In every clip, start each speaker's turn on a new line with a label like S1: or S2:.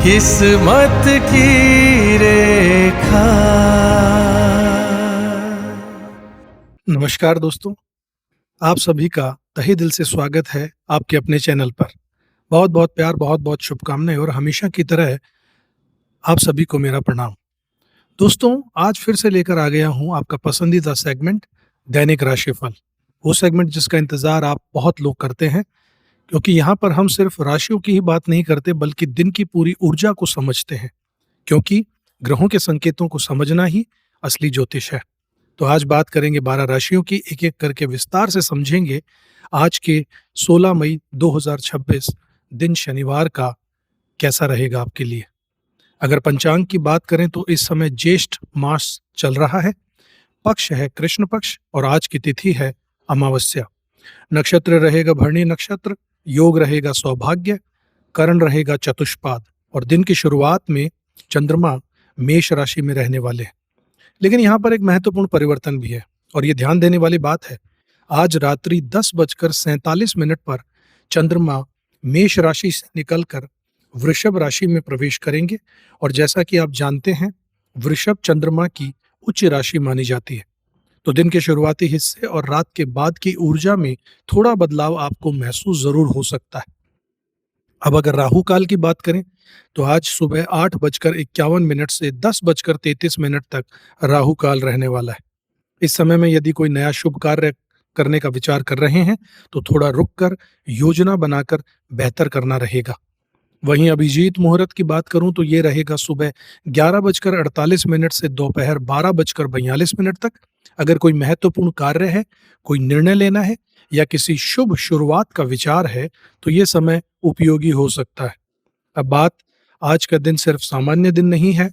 S1: किस्मत की रेखा। नमस्कार दोस्तों, आप सभी का तहे दिल से स्वागत है आपके अपने चैनल पर। बहुत बहुत प्यार, बहुत बहुत शुभकामनाएं और हमेशा की तरह आप सभी को मेरा प्रणाम। दोस्तों, आज फिर से लेकर आ गया हूं आपका पसंदीदा सेगमेंट दैनिक राशिफल। वो सेगमेंट जिसका इंतजार आप बहुत लोग करते हैं, क्योंकि यहाँ पर हम सिर्फ राशियों की ही बात नहीं करते बल्कि दिन की पूरी ऊर्जा को समझते हैं। क्योंकि ग्रहों के संकेतों को समझना ही असली ज्योतिष है। तो आज बात करेंगे 12 राशियों की, एक एक करके विस्तार से समझेंगे आज के 16 मई 2026 दिन शनिवार का कैसा रहेगा आपके लिए। अगर पंचांग की बात करें तो इस समय ज्येष्ठ मास चल रहा है, पक्ष है कृष्ण पक्ष और आज की तिथि है अमावस्या। नक्षत्र रहेगा भरणी नक्षत्र, योग रहेगा सौभाग्य, करण रहेगा चतुष्पाद और दिन की शुरुआत में चंद्रमा मेष राशि में रहने वाले हैं। लेकिन यहाँ पर एक महत्वपूर्ण परिवर्तन भी है और ये ध्यान देने वाली बात है। आज रात्रि 10:47 पर चंद्रमा मेष राशि से निकलकर वृषभ राशि में प्रवेश करेंगे और जैसा कि आप जानते हैं, वृषभ चंद्रमा की उच्च राशि मानी जाती है। तो दिन के शुरुआती हिस्से और रात के बाद की ऊर्जा में थोड़ा बदलाव आपको महसूस जरूर हो सकता है। अब अगर राहु काल की बात करें तो आज सुबह 8:51 से 10:33 तक राहु काल रहने वाला है। इस समय में यदि कोई नया शुभ कार्य करने का विचार कर रहे हैं तो थोड़ा रुक कर योजना बनाकर बेहतर करना रहेगा। वहीं अभिजीत मुहूर्त की बात करूं तो ये रहेगा सुबह 11:48 से दोपहर 12:42 तक। अगर कोई महत्वपूर्ण कार्य है, कोई निर्णय लेना है या किसी शुभ शुरुआत का विचार है तो ये समय उपयोगी हो सकता है। अब बात, आज का दिन सिर्फ सामान्य दिन नहीं है।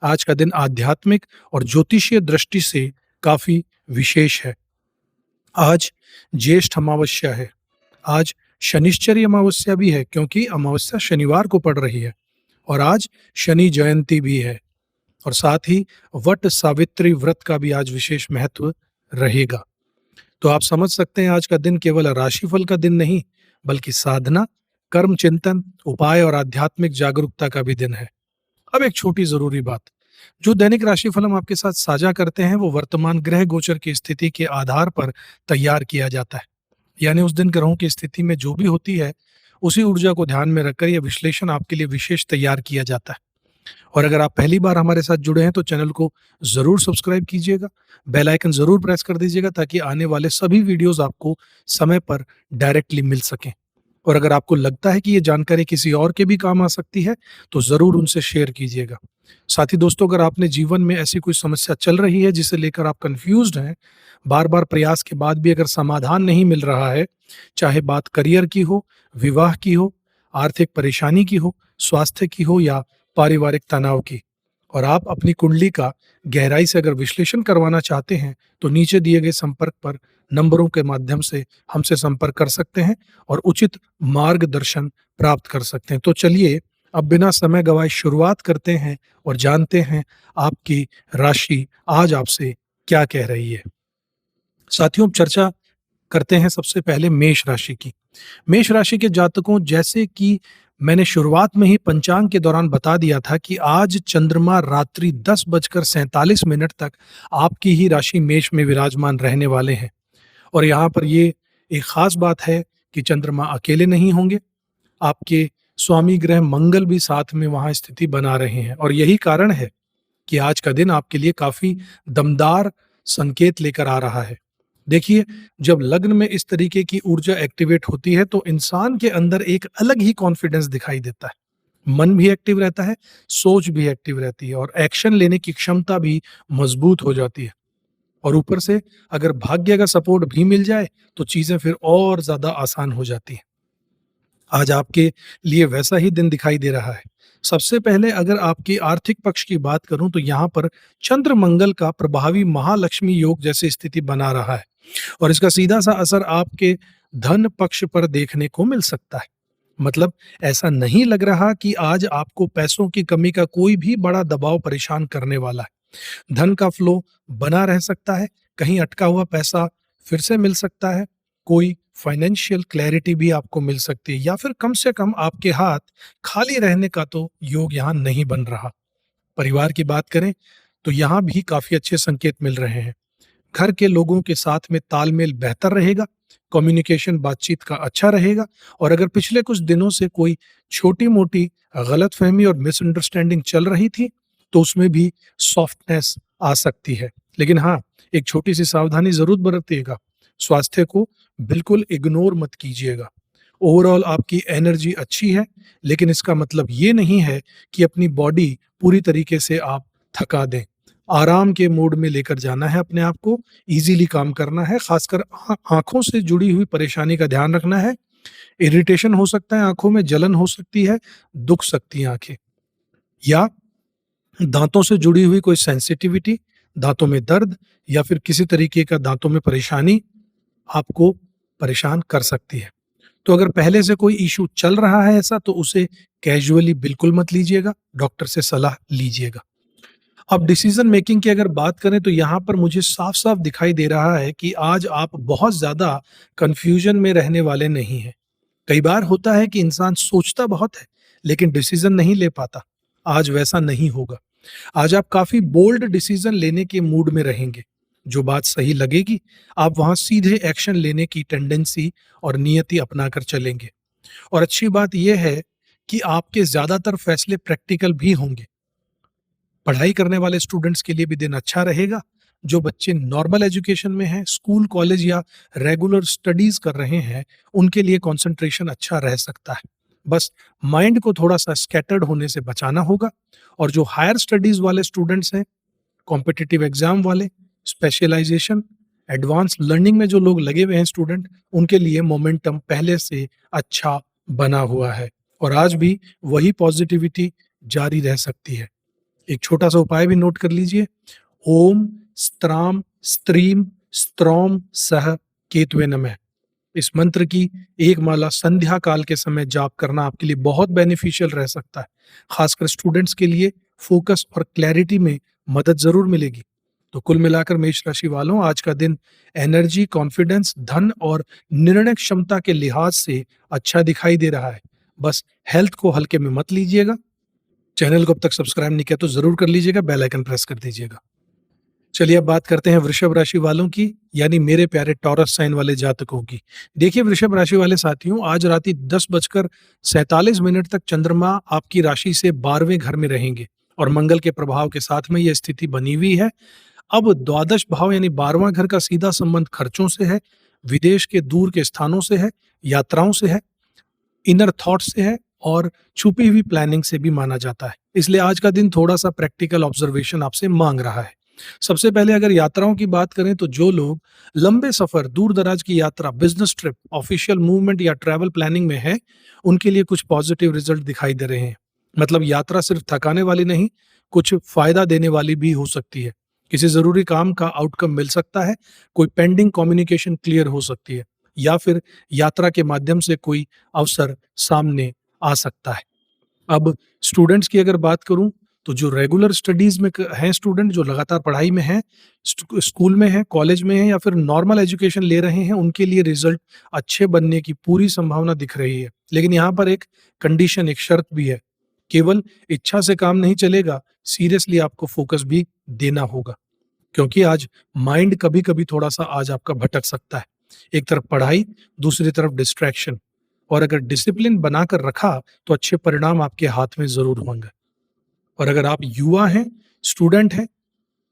S1: आज का दिन आध्यात्मिक और ज्योतिषीय दृष्टि से काफी विशेष है। आज ज्येष्ठ अमावस्या है। आज शनिश्चरी अमावस्या भी है क्योंकि अमावस्या शनिवार को पड़ रही है और आज शनि जयंती भी है और साथ ही वट सावित्री व्रत का भी आज विशेष महत्व रहेगा। तो आप समझ सकते हैं, आज का दिन केवल राशिफल का दिन नहीं बल्कि साधना, कर्म चिंतन, उपाय और आध्यात्मिक जागरूकता का भी दिन है। अब एक छोटी जरूरी बात, जो दैनिक राशिफल हम आपके साथ साझा करते हैं वो वर्तमान ग्रह गोचर की स्थिति के आधार पर तैयार किया जाता है। यानी उस दिन ग्रहों की स्थिति में जो भी होती है उसी ऊर्जा को ध्यान में रखकर यह विश्लेषण आपके लिए विशेष तैयार किया जाता है। और अगर आप पहली बार हमारे साथ जुड़े हैं तो चैनल को जरूर सब्सक्राइब कीजिएगा, बेल आइकन जरूर प्रेस कर दीजिएगा ताकि आने वाले सभी वीडियोस आपको समय पर डायरेक्टली मिल सकें। और अगर आपको लगता है कि ये जानकारी किसी और के भी काम आ सकती है तो जरूर उनसे शेयर कीजिएगा। साथ ही दोस्तों, अगर आपने जीवन में ऐसी कोई समस्या चल रही है जिसे लेकर आप कंफ्यूज्ड हैं, बार बार प्रयास के बाद भी अगर समाधान नहीं मिल रहा है, चाहे बात करियर की हो, विवाह की हो, आर्थिक परेशानी की हो, स्वास्थ्य की हो या पारिवारिक तनाव की, और आप अपनी कुंडली का गहराई से अगर विश्लेषण करवाना चाहते हैं तो नीचे दिए गए संपर्क पर नंबरों के माध्यम से हमसे संपर्क कर सकते हैं और उचित मार्गदर्शन प्राप्त कर सकते हैं। तो चलिए अब बिना समय गवाए शुरुआत करते हैं और जानते हैं आपकी राशि आज आपसे क्या कह रही है। साथियों, अब चर्चा करते हैं सबसे पहले मेष राशि की। मेष राशि के जातकों, जैसे कि मैंने शुरुआत में ही पंचांग के दौरान बता दिया था कि आज चंद्रमा रात्रि 10:47 तक आपकी ही राशि मेष में विराजमान रहने वाले हैं। और यहाँ पर ये एक खास बात है कि चंद्रमा अकेले नहीं होंगे, आपके स्वामी ग्रह मंगल भी साथ में वहां स्थिति बना रहे हैं और यही कारण है कि आज का दिन आपके लिए काफी दमदार संकेत लेकर आ रहा है। देखिए, जब लग्न में इस तरीके की ऊर्जा एक्टिवेट होती है तो इंसान के अंदर एक अलग ही कॉन्फिडेंस दिखाई देता है। मन भी एक्टिव रहता है, सोच भी एक्टिव रहती है और एक्शन लेने की क्षमता भी मजबूत हो जाती है। और ऊपर से अगर भाग्य का सपोर्ट भी मिल जाए तो चीजें फिर और ज्यादा आसान हो जाती हैं। आज आपके लिए वैसा ही दिन दिखाई दे रहा है। सबसे पहले अगर आपकी आर्थिक पक्ष की बात करूं तो यहाँ पर चंद्र मंगल का प्रभावी महालक्ष्मी योग जैसी स्थिति बना रहा है और इसका सीधा सा असर आपके धन पक्ष पर देखने को मिल सकता है। मतलब ऐसा नहीं लग रहा कि आज आपको पैसों की कमी का कोई भी बड़ा दबाव परेशान करने वाला है। धन का फ्लो बना रह सकता है, कहीं अटका हुआ पैसा फिर से मिल सकता है, कोई फाइनेंशियल क्लैरिटी भी आपको मिल सकती है, या फिर कम से कम आपके हाथ खाली रहने का तो योग यहाँ नहीं बन रहा। परिवार की बात करें तो यहाँ भी काफ़ी अच्छे संकेत मिल रहे हैं। घर के लोगों के साथ में तालमेल बेहतर रहेगा, कम्युनिकेशन बातचीत का अच्छा रहेगा, और अगर पिछले कुछ दिनों से कोई छोटी-मोटी गलतफ़हमी और मिसअंडरस्टैंडिंग चल रही थी, तो उसमें भी सॉफ्टनेस आ सकती है। लेकिन हाँ, एक छोटी-सी सावधानी ज़रूर बरतिएगा। स्वास्थ्य को बिल्कुल इग्नोर मत कीजिएगा। ओवरऑल आपकी एनर्जी अच्छी है, लेकिन इसका मतलब ये नहीं है कि अपनी बॉडी पूरी तरीके से आप थका दें। आराम के मोड में लेकर जाना है अपने आप को, ईज़िली काम करना है, खासकर आँखों से जुड़ी हुई परेशानी का ध्यान रखना है। इरिटेशन हो सकता है, आँखों में जलन हो सकती है, दुख सकती हैं आँखें, या दाँतों से जुड़ी हुई कोई सेंसिटिविटी, दाँतों में दर्द, या फिर किसी तरीके का दाँतों में परेशानी आपको परेशान कर सकती है। तो अगर पहले से कोई इश्यू चल रहा है ऐसा, तो उसे कैजुअली बिल्कुल मत लीजिएगा, डॉक्टर से सलाह लीजिएगा। अब डिसीजन मेकिंग की अगर बात करें तो यहाँ पर मुझे साफ-साफ दिखाई दे रहा है कि आज आप बहुत ज़्यादा कन्फ्यूजन में रहने वाले नहीं हैं। कई बार होता है कि इंसान सोचता बहुत है, लेकिन डिसीजन नहीं ले पाता। आज वैसा नहीं होगा। आज आप काफ़ी बोल्ड डिसीजन लेने के मूड में रहेंगे। जो बात सही लगेगी, आप वहाँ सीधे एक्शन लेने की टेंडेंसी और नियति अपनाकर चलेंगे। और अच्छी बात यह है कि आपके ज़्यादातर फैसले प्रैक्टिकल भी होंगे। पढ़ाई करने वाले स्टूडेंट्स के लिए भी दिन अच्छा रहेगा। जो बच्चे नॉर्मल एजुकेशन में हैं, स्कूल, कॉलेज या रेगुलर स्टडीज़ कर रहे हैं, उनके लिए कंसंट्रेशन अच्छा रह सकता है। बस माइंड को थोड़ा-सा स्कैटर्ड होने से बचाना होगा। और जो हायर स्टडीज़ वाले स्टूडेंट्स हैं, कॉम्पिटिटिव एग्ज़ाम वाले, स्पेशलाइज़ेशन, एडवांस लर्निंग में जो लोग लगे हुए हैं स्टूडेंट, उनके लिए मोमेंटम पहले से अच्छा बना हुआ है, और आज भी वही पॉज़िटिविटी जारी रह सकती है। एक छोटा-सा उपाय भी नोट कर लीजिए। ओम स्त्राम स्त्रीम स्त्रौम सह केतवे नमः। इस मंत्र की एक माला संध्या काल के समय जाप करना आपके लिए बहुत बेनिफिशियल रह सकता है। खासकर स्टूडेंट्स के लिए फोकस और क्लैरिटी में मदद ज़रूर मिलेगी। तो कुल मिलाकर मेष राशि वालों, आज का दिन एनर्जी, कॉन्फिडेंस, धन और निर्णय क्षमता के लिहाज से अच्छा दिखाई दे रहा है। बस हेल्थ को हल्के में मत लीजिएगा। चैनल को अब तक सब्सक्राइब नहीं किया तो ज़रूर कर लीजिएगा, बेल आइकन प्रेस कर दीजिएगा। चलिए अब बात करते हैं वृषभ राशि वालों की, यानी मेरे प्यारे टॉरस साइन वाले जातकों की। देखिए वृषभ राशि वाले साथियों, आज रात 10:47 तक चंद्रमा आपकी राशि से 12वें घर में रहेंगे, और मंगल के प्रभाव के साथ में यह स्थिति बनी हुई है। अब द्वादश भाव यानी 12वां घर का सीधा संबंध खर्चों से है, विदेश के दूर के स्थानों से है, यात्राओं से है, इनर थॉट से है, और छुपी हुई प्लानिंग से भी माना जाता है। इसलिए आज का दिन थोड़ा-सा प्रैक्टिकल ऑब्जर्वेशन आपसे माँग रहा है। सबसे पहले अगर यात्राओं की बात करें तो जो लोग लंबे सफ़र, दूर-दराज की यात्रा, बिज़नेस ट्रिप, ऑफ़िशियल मूवमेंट या ट्रैवल प्लानिंग में हैं, उनके लिए कुछ पॉज़िटिव रिज़ल्ट दिखाई दे रहे हैं। मतलब यात्रा सिर्फ़ थकाने वाली नहीं, कुछ फ़ायदा देने वाली भी हो सकती है। किसी ज़रूरी काम का आउटकम मिल सकता है, कोई पेंडिंग कम्युनिकेशन क्लियर हो सकती है, या फिर यात्रा के माध्यम से कोई अवसर सामने आ सकता है। अब स्टूडेंट्स की अगर बात करूं, तो जो रेगुलर स्टडीज में हैं स्टूडेंट, जो लगातार पढ़ाई में हैं, स्कूल में हैं, कॉलेज में हैं, या फिर नॉर्मल एजुकेशन ले रहे हैं, उनके लिए रिजल्ट अच्छे बनने की पूरी संभावना दिख रही है। लेकिन यहाँ पर एक कंडीशन, एक शर्त भी है। केवल इच्छा से काम नहीं चलेगा, सीरियसली आपको फोकस भी देना होगा, क्योंकि आज माइंड कभी-कभी थोड़ा-सा आज आपका भटक सकता है। एक तरफ पढ़ाई, दूसरी तरफ डिस्ट्रैक्शन, और अगर डिसिप्लिन बनाकर रखा, तो अच्छे परिणाम आपके हाथ में ज़रूर होंगे। और अगर आप युवा हैं, स्टूडेंट हैं,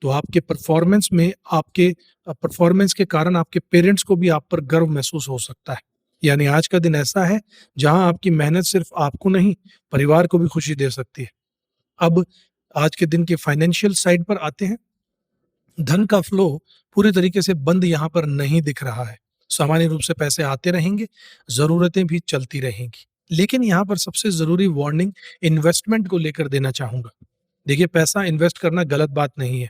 S1: तो आपके परफॉर्मेंस में, आपके परफॉर्मेंस के कारण आपके पेरेंट्स को भी आप पर गर्व महसूस हो सकता है। यानी आज का दिन ऐसा है, जहाँ आपकी मेहनत सिर्फ आपको नहीं, परिवार को भी खुशी दे सकती है। अब आज के दिन के फाइनेंशियल साइड पर आते हैं। धन का फ्लो पूरी तरीके से बंद यहाँ पर नहीं दिख रहा है। सामान्य रूप से पैसे आते रहेंगे, ज़रूरतें भी चलती रहेंगी। लेकिन यहाँ पर सबसे ज़रूरी वार्निंग इन्वेस्टमेंट को लेकर देना चाहूँगा। देखिए, पैसा इन्वेस्ट करना गलत बात नहीं है।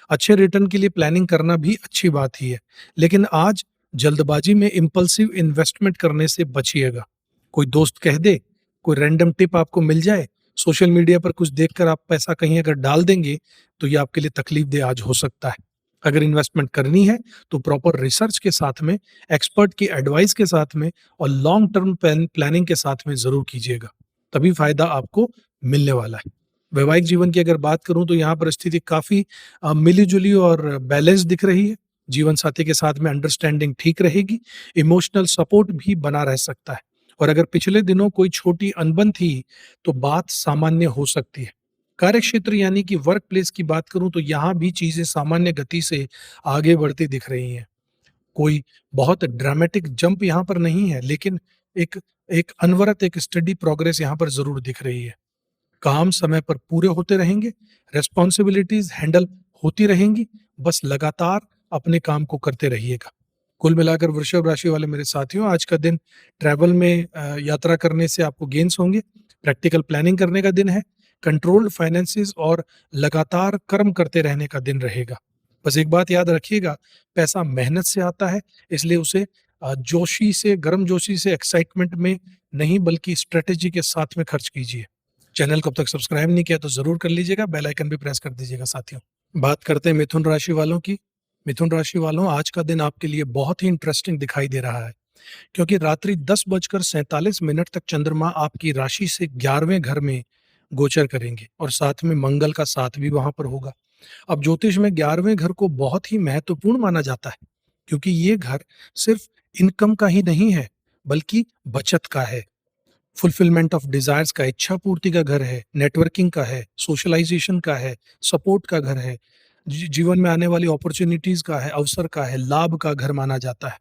S1: अच्छे रिटर्न के लिए प्लानिंग करना भी अच्छी बात ही है। लेकिन आज जल्दबाजी में इम्पल्सिव इन्वेस्टमेंट करने से बचिएगा। कोई दोस्त कह दे, कोई रैंडम टिप आपको मिल जाए, सोशल मीडिया पर कुछ देखकर आप पैसा कहीं अगर डाल देंगे, तो ये आपके लिए तकलीफ देह आज हो सकता है। अगर इन्वेस्टमेंट करनी है तो प्रॉपर रिसर्च के साथ में, एक्सपर्ट की एडवाइस के साथ में और लॉन्ग टर्म प्लानिंग के साथ में ज़रूर कीजिएगा, तभी फ़ायदा आपको मिलने वाला है। वैवाहिक जीवन की अगर बात करूँ तो यहाँ पर स्थिति काफ़ी मिली-जुली और बैलेंस दिख रही है। जीवन साथी के साथ में अंडरस्टैंडिंग ठीक रहेगी, इमोशनल सपोर्ट भी बना रह सकता है और अगर पिछले दिनों कोई छोटी अनबन थी, तो बात सामान्य हो सकती है। कार्यक्षेत्र यानी कि वर्क प्लेस की बात करूं तो यहाँ भी चीजें सामान्य गति से आगे बढ़ती दिख रही हैं। कोई बहुत ड्रामेटिक जंप यहाँ पर नहीं है, लेकिन एक एक अनवरत एक स्टडी प्रोग्रेस यहाँ पर जरूर दिख रही है। काम समय पर पूरे होते रहेंगे, रिस्पॉन्सिबिलिटीज हैंडल होती रहेंगी, बस लगातार अपने काम को करते रहिएगा। कुल मिलाकर वृषभ राशि वाले मेरे साथियों, आज का दिन ट्रैवल में यात्रा करने से आपको गेन्स होंगे, प्रैक्टिकल प्लानिंग करने का दिन है, कंट्रोल्ड फाइनेंसेस और लगातार कर्म करते रहने का दिन रहेगा। बस एक बात याद रखिएगा, पैसा मेहनत से आता है, इसलिए उसे जोशी से, गर्मजोशी से, एक्साइटमेंट में नहीं बल्कि स्ट्रेटेजी के साथ में खर्च कीजिए। चैनल को अब तक सब्सक्राइब नहीं किया तो जरूर कर लीजिएगा, बेल आइकन भी प्रेस कर दीजिएगा साथियों। बात करते हैं मिथुन राशि वालों की। मिथुन राशि वालों, आज का दिन आपके लिए बहुत ही इंटरेस्टिंग दिखाई दे रहा है, क्योंकि रात्रि 10:47 तक चंद्रमा आपकी राशि से 11वें घर में गोचर करेंगे और साथ में मंगल का साथ भी वहां पर होगा। अब ज्योतिष में 11वें घर को बहुत ही महत्वपूर्ण माना जाता है, क्योंकि ये घर सिर्फ इनकम का ही नहीं है, बल्कि बचत का है, फुलफिलमेंट ऑफ डिजायर्स का, इच्छा पूर्ति का घर है, नेटवर्किंग का है, सोशलाइजेशन का है, सपोर्ट का घर है, जीवन में आने वाली अपॉर्चुनिटीज का है, अवसर का है, लाभ का घर माना जाता है।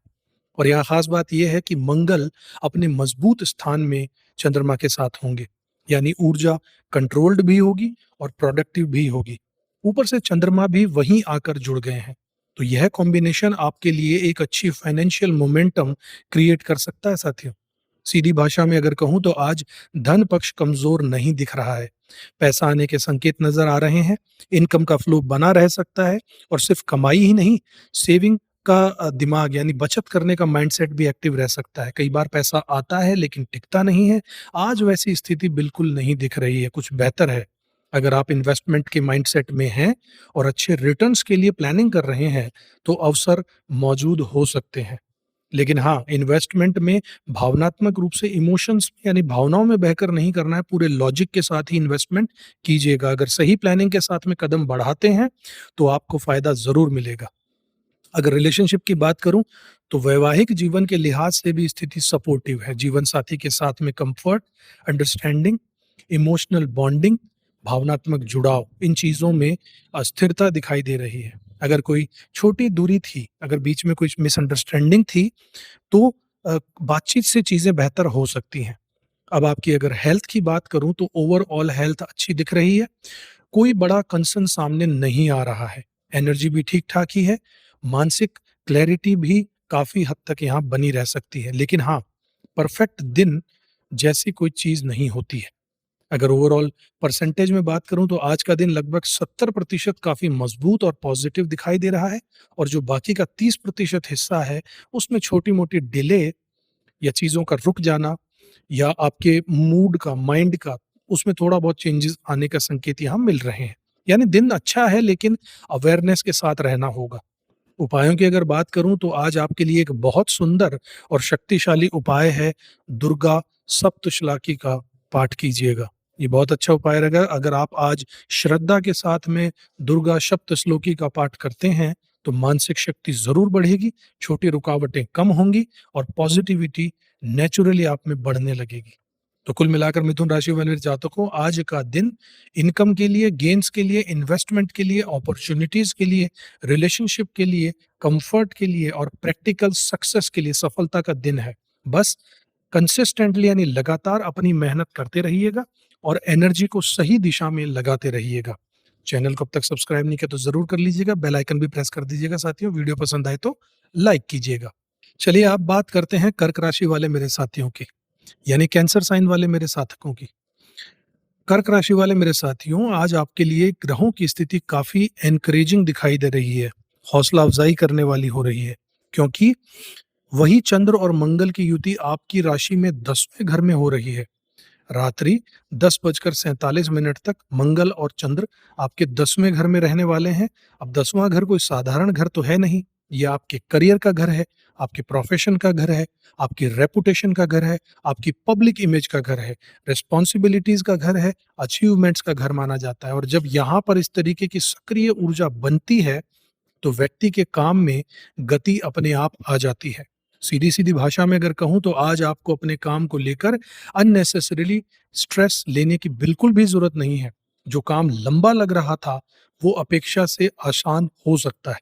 S1: और यहाँ खास बात यह है कि मंगल अपने मजबूत स्थान में चंद्रमा के साथ होंगे, यानी ऊर्जा कंट्रोल्ड भी होगी और प्रोडक्टिव भी होगी। ऊपर से चंद्रमा भी वहीं आकर जुड़ गए हैं, तो यह कॉम्बिनेशन आपके लिए एक अच्छी फाइनेंशियल मोमेंटम क्रिएट कर सकता है साथियों। सीधी भाषा में अगर कहूं तो आज धन पक्ष कमजोर नहीं दिख रहा है, पैसा आने के संकेत नजर आ रहे हैं, इनकम का फ्लो बना रह सकता है और सिर्फ कमाई ही नहीं, सेविंग का दिमाग यानी बचत करने का माइंडसेट भी एक्टिव रह सकता है। कई बार पैसा आता है लेकिन टिकता नहीं है, आज वैसी स्थिति बिल्कुल नहीं दिख रही है, कुछ बेहतर है। अगर आप इन्वेस्टमेंट के माइंडसेट में हैं और अच्छे रिटर्न्स के लिए प्लानिंग कर रहे हैं, तो अवसर मौजूद हो सकते हैं। लेकिन हाँ, इन्वेस्टमेंट में भावनात्मक रूप से इमोशंस यानी भावनाओं में बहकर नहीं करना है, पूरे लॉजिक के साथ ही इन्वेस्टमेंट कीजिएगा। अगर सही प्लानिंग के साथ में कदम बढ़ाते हैं, तो आपको फायदा ज़रूर मिलेगा। अगर रिलेशनशिप की बात करूं, तो वैवाहिक जीवन के लिहाज से भी स्थिति सपोर्टिव है। जीवन साथी के साथ में कंफर्ट, अंडरस्टैंडिंग, इमोशनल बॉन्डिंग, भावनात्मक जुड़ाव, इन चीज़ों में अस्थिरता दिखाई दे रही है। अगर कोई छोटी दूरी थी, अगर बीच में कुछ मिसअंडरस्टैंडिंग थी, तो बातचीत से चीज़ें बेहतर हो सकती हैं। अब आपकी अगर हेल्थ की बात करूं तो ओवरऑल हेल्थ अच्छी दिख रही है, कोई बड़ा कंसर्न सामने नहीं आ रहा है, एनर्जी भी ठीक ठाक ही है, मानसिक क्लैरिटी भी काफ़ी हद तक यहाँ बनी रह सकती है। लेकिन हाँ, परफेक्ट दिन जैसी कोई चीज़ नहीं होती है। अगर ओवरऑल परसेंटेज में बात करूं तो आज का दिन लगभग 70% काफ़ी मजबूत और पॉजिटिव दिखाई दे रहा है और जो बाकी का 30% हिस्सा है, उसमें छोटी-मोटी डिले या चीज़ों का रुक जाना या आपके मूड का, माइंड का, उसमें थोड़ा बहुत चेंजेस आने का संकेत यहाँ मिल रहे हैं। यानी दिन अच्छा है, लेकिन अवेयरनेस के साथ रहना होगा। उपायों की अगर बात करूं तो आज आपके लिए एक बहुत सुंदर और शक्तिशाली उपाय है, दुर्गा सप्तशलाकी का पाठ कीजिएगा। ये बहुत अच्छा उपाय रहेगा। अगर आप आज श्रद्धा के साथ में दुर्गा सप्तश्लोकी का पाठ करते हैं, तो मानसिक शक्ति जरूर बढ़ेगी, छोटी रुकावटें कम होंगी और पॉजिटिविटी नेचुरली आप में बढ़ने लगेगी। तो कुल मिलाकर मिथुन राशि वाले जातकों, आज का दिन इनकम के लिए, गेन्स के लिए, इन्वेस्टमेंट के लिए, अपॉर्चुनिटीज के लिए, रिलेशनशिप के लिए, कंफर्ट के लिए और प्रैक्टिकल सक्सेस के लिए सफलता का दिन है। बस कंसिस्टेंटली यानी लगातार अपनी मेहनत करते रहिएगा और एनर्जी को सही दिशा में लगाते रहिएगा। चैनल को अब तक सब्सक्राइब नहीं किया तो जरूर कर लीजिएगा, बेल आइकन भी प्रेस कर दीजिएगा साथियों। वीडियो पसंद आए तो लाइक कीजिएगा। चलिए आप बात करते हैं कर्क राशि वाले मेरे साथियों की, यानी कैंसर साइन वाले मेरे साधकों की। कर्क राशि वाले मेरे साथियों, आज आपके लिए ग्रहों की स्थिति काफी एनकरेजिंग दिखाई दे रही है, हौसला अफजाई करने वाली हो रही है, क्योंकि वही चंद्र और मंगल की युति आपकी राशि में 10वें घर में हो रही है। रात्रि 10:47 तक मंगल और चंद्र आपके 10वें घर में रहने वाले हैं। अब 10वां घर कोई साधारण घर तो है नहीं, ये आपके करियर का घर है, आपके प्रोफेशन का घर है, आपकी रेपुटेशन का घर है, आपकी पब्लिक इमेज का घर है, रिस्पॉन्सिबिलिटीज का घर है, अचीवमेंट्स का घर माना जाता है। और जब यहाँ पर इस तरीके की सक्रिय ऊर्जा बनती है तो व्यक्ति के काम में गति अपने आप आ जाती है। सीधी-सीधी भाषा में अगर कहूँ तो आज आपको अपने काम को लेकर अननेसेसरीली स्ट्रेस लेने की बिल्कुल भी ज़रूरत नहीं है। जो काम लंबा लग रहा था, वो अपेक्षा से आसान हो सकता है।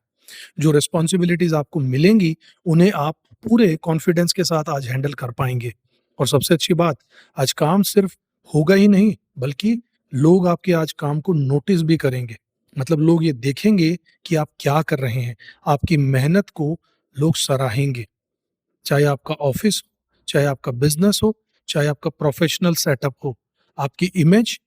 S1: जो रिस्पॉन्सिबिलिटीज़ आपको मिलेंगी, उन्हें आप पूरे कॉन्फिडेंस के साथ आज हैंडल कर पाएँगे। और सबसे अच्छी बात, आज काम सिर्फ होगा ही नहीं, बल्कि लोग आपके आज काम को नोटिस भी करेंगे। मतलब लोग ये देखेंगे कि आप क्या कर रहे हैं, आपकी मेहनत को लोग सराहेंगे। चाहे आपका ऑफ़िस हो, चाहे आपका बिज़नेस हो, चाहे आपका प्रोफ़ेशनल सेटअप हो, आपकी इमेज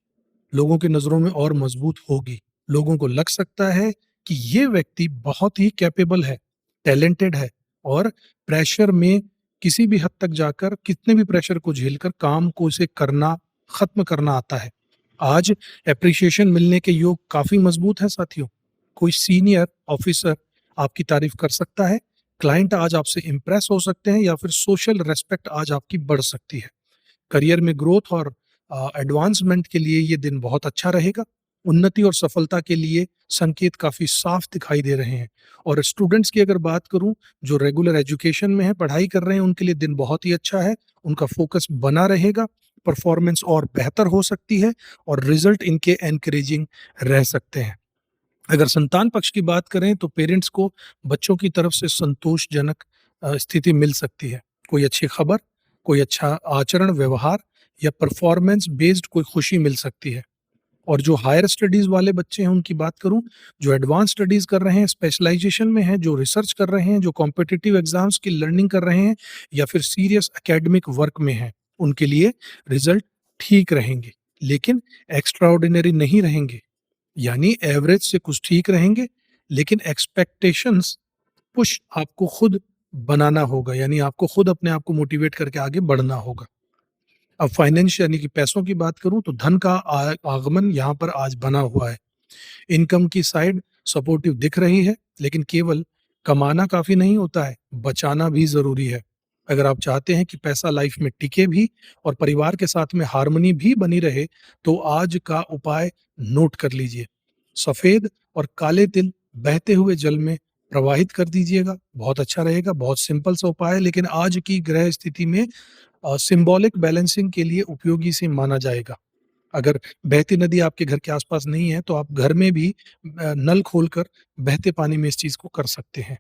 S1: लोगों की नज़रों में और मज़बूत होगी। लोगों को लग सकता है कि ये व्यक्ति बहुत ही कैपेबल है, टैलेंटेड है और प्रेशर में किसी भी हद तक जाकर कितने भी प्रेशर को झेलकर काम को उसे करना, ख़त्म करना आता है। आज एप्रिसिएशन मिलने के योग काफ़ी मज़बूत हैं साथियों। कोई सीनियर ऑफ़िसर आपकी तारीफ़ कर सकता है, क्लाइंट आज आपसे इम्प्रेस हो सकते हैं या फिर सोशल रिस्पेक्ट आज आपकी बढ़ सकती है। करियर में ग्रोथ और एडवांसमेंट के लिए ये दिन बहुत अच्छा रहेगा। उन्नति और सफलता के लिए संकेत काफ़ी साफ दिखाई दे रहे हैं। और स्टूडेंट्स की अगर बात करूँ, जो रेगुलर एजुकेशन में हैं, पढ़ाई कर रहे हैं, उनके लिए दिन बहुत ही अच्छा है। उनका फ़ोकस बना रहेगा, परफ़ॉर्मेंस और बेहतर हो सकती है और रिज़ल्ट इनके एनकरेजिंग रह सकते हैं। अगर संतान पक्ष की बात करें तो पेरेंट्स को बच्चों की तरफ से संतोषजनक स्थिति मिल सकती है। कोई अच्छी खबर, कोई अच्छा आचरण, व्यवहार या परफॉर्मेंस बेस्ड कोई खुशी मिल सकती है। और जो हायर स्टडीज़ वाले बच्चे हैं उनकी बात करूँ, जो एडवांस स्टडीज़ कर रहे हैं, स्पेशलाइज़ेशन में हैं, जो रिसर्च कर रहे हैं, जो कॉम्पिटिटिव एग्ज़ाम्स की लर्निंग कर रहे हैं या फिर सीरियस एकेडमिक वर्क में हैं, उनके लिए रिज़ल्ट ठीक रहेंगे, लेकिन एक्स्ट्राऑर्डिनरी नहीं रहेंगे। यानी एवरेज से कुछ ठीक रहेंगे, लेकिन एक्सपेक्टेशंस पुश आपको खुद बनाना होगा, यानी आपको खुद अपने आप को मोटिवेट करके आगे बढ़ना होगा। अब फाइनेंस यानी कि पैसों की बात करूँ तो धन का आगमन यहाँ पर आज बना हुआ है। इनकम की साइड सपोर्टिव दिख रही है, लेकिन केवल कमाना काफ़ी नहीं होता है, बचाना भी ज़रूरी है। अगर आप चाहते हैं कि पैसा लाइफ में टिके भी और परिवार के साथ में हार्मनी भी बनी रहे, तो आज का उपाय नोट कर लीजिए। सफ़ेद और काले तिल बहते हुए जल में प्रवाहित कर दीजिएगा, बहुत अच्छा रहेगा। बहुत सिंपल सा उपाय है, लेकिन आज की ग्रह स्थिति में सिंबॉलिक बैलेंसिंग के लिए उपयोगी से माना जाएगा। अगर बहती नदी आपके घर के आस-पास नहीं है, तो आप घर में भी नल खोलकर बहते पानी में इस चीज़ को कर सकते हैं।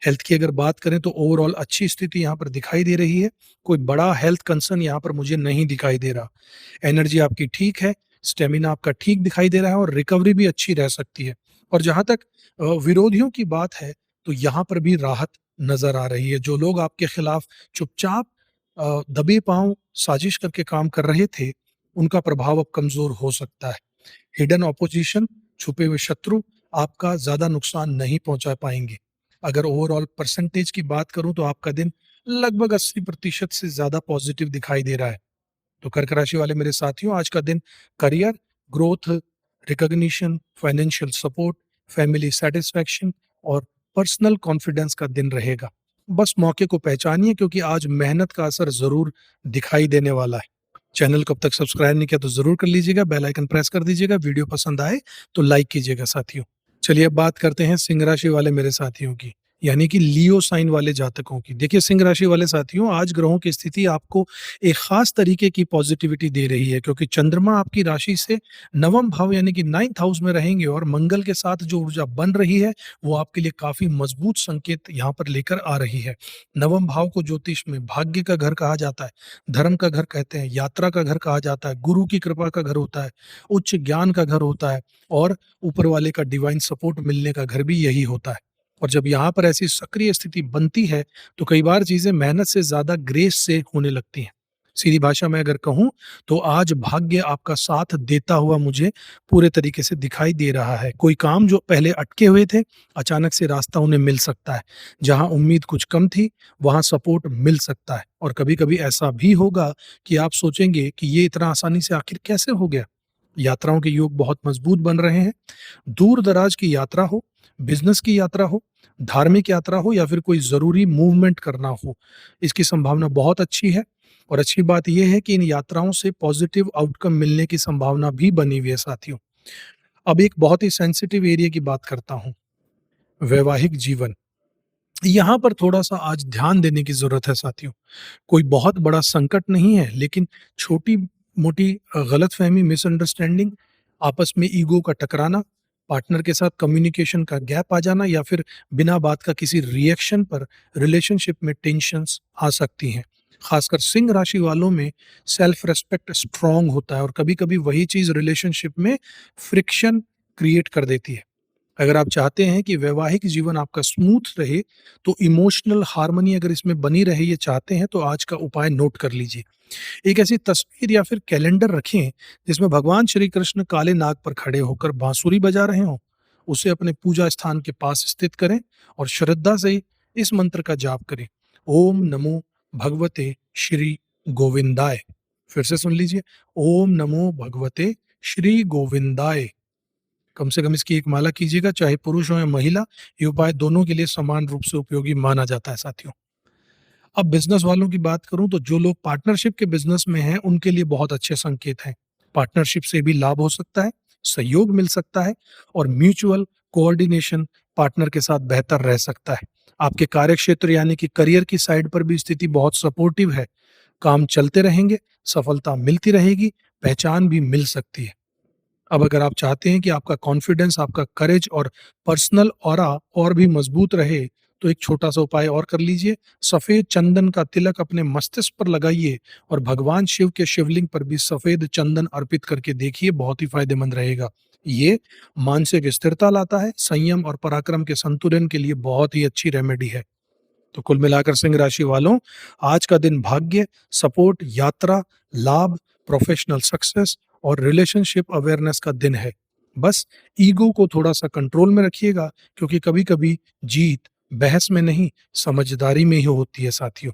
S1: हेल्थ की अगर बात करें तो ओवरऑल अच्छी स्थिति यहाँ पर दिखाई दे रही है। कोई बड़ा हेल्थ कंसर्न यहाँ पर मुझे नहीं दिखाई दे रहा। एनर्जी आपकी ठीक है, स्टैमिना आपका ठीक दिखाई दे रहा है और रिकवरी भी अच्छी रह सकती है। और जहाँ तक विरोधियों की बात है, तो यहाँ पर भी राहत नज़र आ रही है। जो लोग आपके खिलाफ चुपचाप दबे पाँव साजिश करके काम कर रहे थे, उनका प्रभाव अब कमज़ोर हो सकता है। हिडन ऑपोजिशन, छुपे हुए शत्रु आपका ज़्यादा नुकसान नहीं पहुँचा पाएँगे। अगर ओवरऑल परसेंटेज की बात करूँ तो आपका दिन लगभग 80% से ज़्यादा पॉज़िटिव दिखाई दे रहा है। तो कर्क राशि वाले मेरे साथियों, आज का दिन career, growth, recognition, financial support, family satisfaction और पर्सनल कॉन्फिडेंस का दिन रहेगा। बस मौके को पहचानिए, क्योंकि आज मेहनत का असर ज़रूर दिखाई देने वाला है। चैनल को अब तक सब्सक्राइब नहीं किया तो ज़रूर कर लीजिएगा, बेल आइकन प्रेस कर दीजिएगा, वीडियो पसंद आए तो लाइक कीजिएगा साथियों। चलिए अब बात करते हैं सिंह राशि वाले मेरे साथियों की, यानी कि लियो साइन वाले जातकों की। देखिए सिंह राशि वाले साथियों, आज ग्रहों की स्थिति आपको एक खास तरीके की पॉजिटिविटी दे रही है, क्योंकि चंद्रमा आपकी राशि से नवम भाव यानी कि 9th हाउस में रहेंगे और मंगल के साथ जो ऊर्जा बन रही है वो आपके लिए काफी मजबूत संकेत यहाँ पर लेकर आ रही है। नवम भाव को ज्योतिष में भाग्य का घर कहा जाता है, धर्म का घर कहते हैं, यात्रा का घर कहा जाता है, गुरु की कृपा का घर होता है, उच्च ज्ञान का घर होता है और ऊपर वाले का डिवाइन सपोर्ट मिलने का घर भी यही होता है। और जब यहाँ पर ऐसी सक्रिय स्थिति बनती है, तो कई बार चीजें मेहनत से ज्यादा ग्रेस से होने लगती हैं। सीधी भाषा में अगर कहूँ तो आज भाग्य आपका साथ देता हुआ मुझे पूरे तरीके से दिखाई दे रहा है। कोई काम जो पहले अटके हुए थे, अचानक से रास्ता उन्हें मिल सकता है। जहाँ उम्मीद कुछ कम थी, वहाँ सपोर्ट मिल सकता है और कभी-कभी ऐसा भी होगा कि आप सोचेंगे कि ये इतना आसानी से आखिर कैसे हो गया? यात्राओं के योग बहुत मजबूत बन रहे हैं। दूर-दराज की यात्रा हो, बिज़नेस की यात्रा हो, धार्मिक यात्रा हो या फिर कोई ज़रूरी मूवमेंट करना हो, इसकी संभावना बहुत अच्छी है। और अच्छी बात ये है कि इन यात्राओं से पॉजिटिव आउटकम मिलने की संभावना भी बनी हुई है साथियों। अब एक बहुत ही सेंसिटिव एरिया की बात करता हूँ, वैवाहिक जीवन। यहाँ पर थोड़ा-सा आज ध्यान देने की ज़रूरत है साथियों। कोई बहुत बड़ा संकट नहीं है, लेकिन छोटी-मोटी गलतफ़हमी, मिसअंडरस्टैंडिंग, आपस में ईगो का टकराना, पार्टनर के साथ कम्युनिकेशन का गैप आ जाना या फिर बिना बात का किसी रिएक्शन पर रिलेशनशिप में टेंशन्स आ सकती हैं। खासकर सिंह राशि वालों में सेल्फ रिस्पेक्ट स्ट्रॉन्ग होता है और कभी-कभी वही चीज़ रिलेशनशिप में फ्रिक्शन क्रिएट कर देती है। अगर आप चाहते हैं कि वैवाहिक जीवन आपका स्मूथ रहे, तो इमोशनल हार्मनी अगर इसमें बनी रहे ये चाहते हैं, तो आज का उपाय नोट कर लीजिए। एक ऐसी तस्वीर या फिर कैलेंडर रखें, जिसमें भगवान श्री कृष्ण काले नाग पर खड़े होकर बांसुरी बजा रहे हों। उसे अपने पूजा स्थान के पास स्थित करें और श्रद्धा से इस मंत्र का जाप करें। ओम नमो भगवते श्री गोविंदाय। फिर से सुन लीजिए, ओम नमो भगवते श्री गोविंदाय। कम से कम इसकी एक माला कीजिएगा, चाहे पुरुष हो या महिला, ये उपाय दोनों के लिए समान रूप से उपयोगी माना जाता है साथियों। अब बिज़नेस वालों की बात करूँ तो जो लोग पार्टनरशिप के बिज़नेस में हैं, उनके लिए बहुत अच्छे संकेत हैं। पार्टनरशिप से भी लाभ हो सकता है, सहयोग मिल सकता है और म्यूचुअल कोऑर्डिनेशन पार्टनर के साथ बेहतर रह सकता है। आपके कार्यक्षेत्र यानी कि करियर की साइड पर भी स्थिति बहुत सपोर्टिव है। काम चलते रहेंगे, सफलता मिलती रहेगी, पहचान भी मिल सकती है। अब अगर आप चाहते हैं कि आपका कॉन्फिडेंस, आपका करेज और पर्सनल ऑरा और भी मजबूत रहे, तो एक छोटा-सा उपाय और कर लीजिए। सफ़ेद चंदन का तिलक अपने मस्तिष्क पर लगाइए और भगवान शिव के शिवलिंग पर भी सफ़ेद चंदन अर्पित करके देखिए, बहुत ही फ़ायदेमंद रहेगा। ये मानसिक स्थिरता लाता है, संयम और पराक्रम के संतुलन के लिए बहुत ही अच्छी रेमेडी है। तो कुल मिलाकर सिंह राशि वालों, आज का दिन भाग्य, सपोर्ट, यात्रा, लाभ, प्रोफेशनल सक्सेस और रिलेशनशिप अवेयरनेस का दिन है। बस ईगो को थोड़ा-सा कंट्रोल में रखिएगा, क्योंकि कभी-कभी जीत बहस में नहीं, समझदारी में ही होती है साथियों।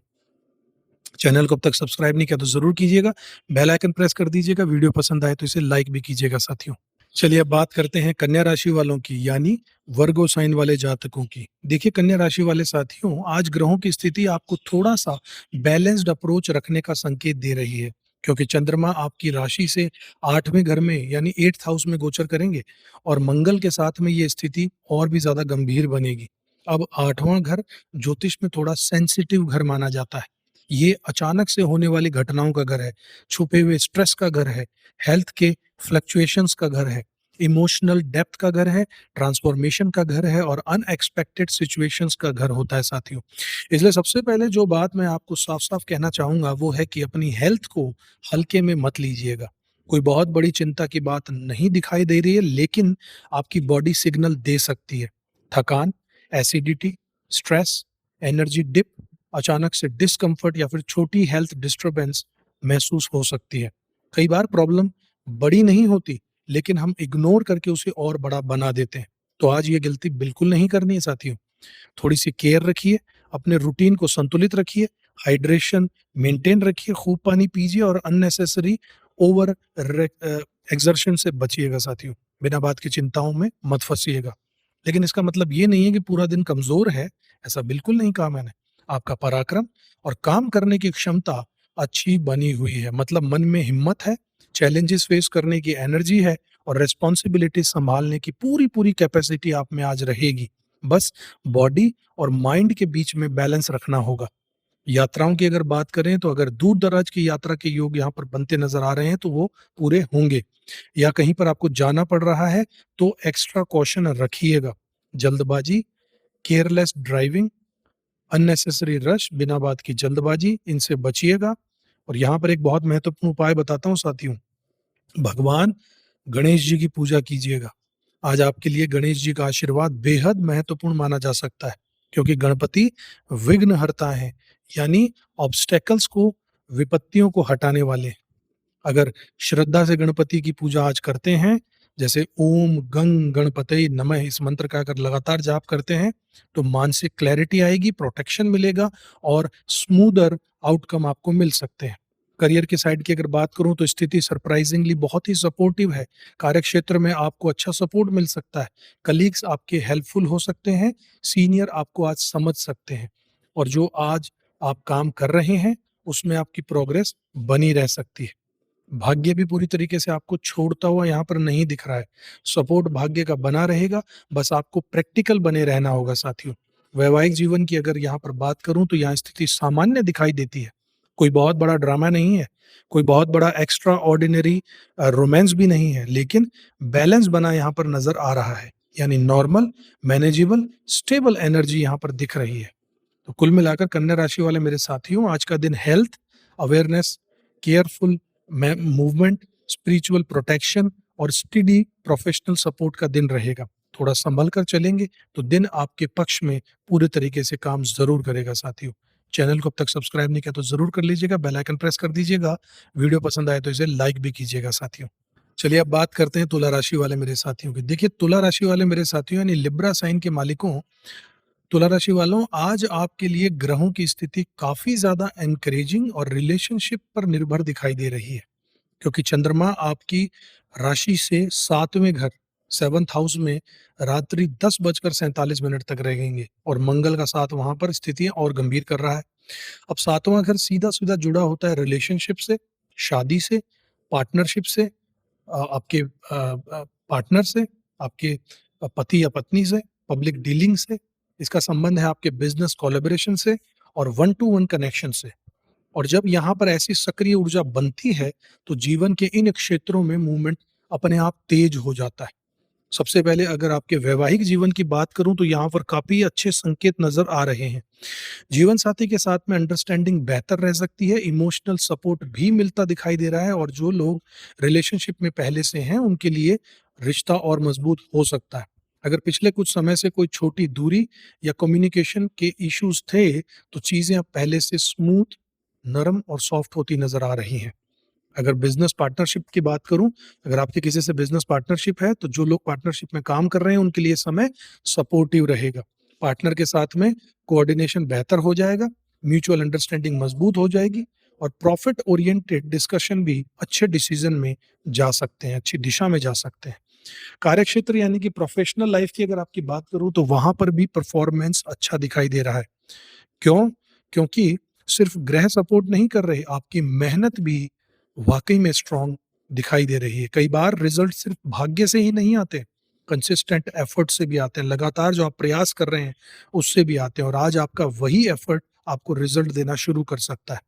S1: चैनल को अब तक सब्सक्राइब नहीं किया तो ज़रूर कीजिएगा, बेल आइकन प्रेस कर दीजिएगा, वीडियो पसंद आए तो इसे लाइक भी कीजिएगा साथियों। चलिए अब बात करते हैं कन्या राशि वालों की, यानी वर्गो साइन वाले जातकों की। देखिए कन्या राशि वाले साथियों, आज ग्रहों की स्थिति आपको थोड़ा-सा बैलेंस्ड अप्रोच रखने का संकेत दे रही है, क्योंकि चंद्रमा आपकी राशि से 8वें घर में यानी 8th हाउस में गोचर करेंगे और मंगल के साथ में ये स्थिति और भी ज़्यादा गंभीर बनेगी। अब 8वां घर ज्योतिष में थोड़ा सेंसिटिव घर माना जाता है। ये अचानक से होने वाली घटनाओं का घर है, छुपे हुए स्ट्रेस का घर है, हेल्थ के फ्लक्चुएशंस का घर है, इमोशनल डेप्थ का घर है, ट्रांसफॉर्मेशन का घर है और अनएक्सपेक्टेड सिचुएशंस का घर होता है साथियों। इसलिए सबसे पहले जो बात मैं आपको साफ-साफ कहना चाहूँगा वो है कि अपनी हेल्थ को हल्के में मत लीजिएगा। कोई बहुत बड़ी चिंता की बात नहीं दिखाई दे रही है, लेकिन आपकी बॉडी सिग्नल दे सकती है। थकान, एसिडिटी, स्ट्रेस, एनर्जी डिप, अचानक से डिस्कम्फर्ट या फिर छोटी हेल्थ डिस्टर्बेंस महसूस हो सकती है। कई बार प्रॉब्लम बड़ी नहीं होती, लेकिन हम इग्नोर करके उसे और बड़ा बना देते हैं। तो आज ये गलती बिल्कुल नहीं करनी है साथियों। थोड़ी-सी केयर रखिए, अपने रूटीन को संतुलित रखिए, हाइड्रेशन मेंटेन रखिए, खूब पानी पीजिए और अननेसेसरी ओवर एक्सर्शन से बचिएगा साथियों। बिना बात की चिंताओं में मत फँसिएगा। लेकिन इसका मतलब ये नहीं है कि पूरा दिन कमज़ोर है, ऐसा बिल्कुल नहीं कहा मैंने। आपका पराक्रम और काम करने की क्षमता अच्छी बनी हुई है, मतलब मन में हिम्मत है, चैलेंजेस फेस करने की एनर्जी है और रिस्पॉन्सिबिलिटी सँभालने की पूरी-पूरी कैपेसिटी आप में आज रहेगी। बस बॉडी और माइंड के बीच में बैलेंस रखना होगा। यात्राओं की अगर बात करें तो अगर दूर-दराज की यात्रा के योग यहाँ पर बनते नज़र आ रहे हैं तो वो पूरे होंगे। या कहीं पर आपको जाना पड़ रहा है तो एक्स्ट्रा कॉशन रखिएगा। जल्दबाजी, केयरलेस ड्राइविंग, अननेसेसरी रश, बिना बात की जल्दबाजी, इनसे बचिएगा। और यहाँ पर एक बहुत महत्वपूर्ण उपाय बताता हूँ साथियों, भगवान गणेश जी की पूजा कीजिएगा। आज आपके लिए गणेश जी का आशीर्वाद बेहद महत्वपूर्ण माना जा सकता है, क्योंकि गणपति विघ्नहर्ता हैं, यानी ऑब्स्टेकल्स को विपत्तियों को हटाने वाले हैं। अगर श्रद्धा से गणपति की पूजा आज करते हैं, जैसे ओम गंग गणपतये नमः इस मंत्र का अगर लगातार जाप करते हैं, तो मानसिक क्लैरिटी आएगी, प्रोटेक्शन मिलेगा और स्मूदर आउटकम आपको मिल सकते हैं। करियर की साइड की अगर बात करूं तो स्थिति सरप्राइजिंगली बहुत ही सपोर्टिव है। कार्यक्षेत्र में आपको अच्छा सपोर्ट मिल सकता है। कलीग्स आपके हेल्पफुल हो सकते हैं, सीनियर आपको आज समझ सकते हैं और जो आज आप काम कर रहे हैं, उसमें आपकी प्रोग्रेस बनी रह सकती है। भाग्य भी पूरी तरीके से आपको छोड़ता हुआ यहाँ पर नहीं दिख रहा है। सपोर्ट भाग्य का बना रहेगा, बस आपको प्रैक्टिकल बने रहना होगा साथियों। वैवाहिक जीवन की अगर यहाँ पर बात करूँ तो यहाँ स्थिति सामान्य दिखाई देती है। कोई बहुत बड़ा ड्रामा नहीं है, कोई बहुत बड़ा एक्स्ट्रा ऑर्डिनरी रोमांस भी नहीं है, लेकिन बैलेंस बना यहाँ पर नज़र आ रहा है। यानी नॉर्मल, मैनेजेबल, स्टेबल एनर्जी यहाँ पर दिख रही है। तो कुल मिलाकर कन्या राशि वाले मेरे साथियों, आज का दिन health, awareness, careful movement, spiritual protection और स्टडी प्रोफेशनल सपोर्ट का दिन रहेगा। थोड़ा संभल कर चलेंगे तो दिन आपके पक्ष में पूरे तरीके से काम जरूर करेगा साथियों। चैनल को अब तक सब्सक्राइब नहीं किया तो जरूर कर लीजिएगा, बेल आइकन प्रेस कर दीजिएगा। वीडियो पसंद आए तो इसे लाइक भी कीजिएगा साथियों। चलिए अब बात करते हैं तुला राशि वाले मेरे साथियों की। देखिए, तुला राशि वाले मेरे साथियों यानी लिब्रा साइन के मालिकों, तुला राशि वालों, आज आपके लिए ग्रहों की स्थिति काफी ज्यादा एनकरेजिंग और रिलेशनशिप पर निर्भर दिखाई दे रही है, क्योंकि चंद्रमा आपकी राशि से 7वें घर, 7th हाउस में रात्रि 10:47 तक रहेंगे और मंगल का साथ वहां पर स्थितियां और गंभीर कर रहा है। अब 7वां घर सीधा सीधा जुड़ा होता है रिलेशनशिप से, शादी से, पार्टनरशिप से, आपके पार्टनर से, आपके पति या पत्नी से, पब्लिक डीलिंग से। इसका संबंध है आपके बिजनेस कोलैबोरेशन से और वन टू वन कनेक्शन से। और जब यहाँ पर ऐसी सक्रिय ऊर्जा बनती है, तो जीवन के इन क्षेत्रों में मूवमेंट अपने आप तेज हो जाता है। सबसे पहले अगर आपके वैवाहिक जीवन की बात करूं तो यहाँ पर काफी अच्छे संकेत नजर आ रहे हैं। जीवन साथी के साथ में अंडरस्टैंडिंग बेहतर रह सकती है, इमोशनल सपोर्ट भी मिलता दिखाई दे रहा है और जो लोग रिलेशनशिप में पहले से हैं उनके लिए रिश्ता और मजबूत हो सकता है। अगर पिछले कुछ समय से कोई छोटी दूरी या कम्युनिकेशन के इश्यूज थे, तो चीजें अब पहले से स्मूथ, नरम और सॉफ्ट होती नजर आ रही हैं। अगर बिजनेस पार्टनरशिप की बात करूं, अगर आपके किसी से बिजनेस पार्टनरशिप है, तो जो लोग पार्टनरशिप में काम कर रहे हैं उनके लिए समय सपोर्टिव रहेगा। पार्टनर के साथ में कोऑर्डिनेशन बेहतर हो जाएगा, म्यूचुअल अंडरस्टैंडिंग मजबूत हो जाएगी और प्रॉफिट ओरिएंटेड डिस्कशन भी अच्छे डिसीजन में जा सकते हैं, अच्छी दिशा में जा सकते हैं। कार्यक्षेत्र यानी कि प्रोफेशनल लाइफ की अगर आपकी बात करूं तो वहां पर भी परफॉर्मेंस अच्छा दिखाई दे रहा है। क्यों? क्योंकि सिर्फ ग्रह सपोर्ट नहीं कर रहे, आपकी मेहनत भी वाकई में स्ट्रांग दिखाई दे रही है। कई बार रिजल्ट सिर्फ भाग्य से ही नहीं आते, कंसिस्टेंट एफर्ट से भी आते हैं। लगातार जो आप प्रयास कर रहे हैं उससे भी आते हैं और आज आपका वही एफर्ट आपको रिजल्ट देना शुरू कर सकता है।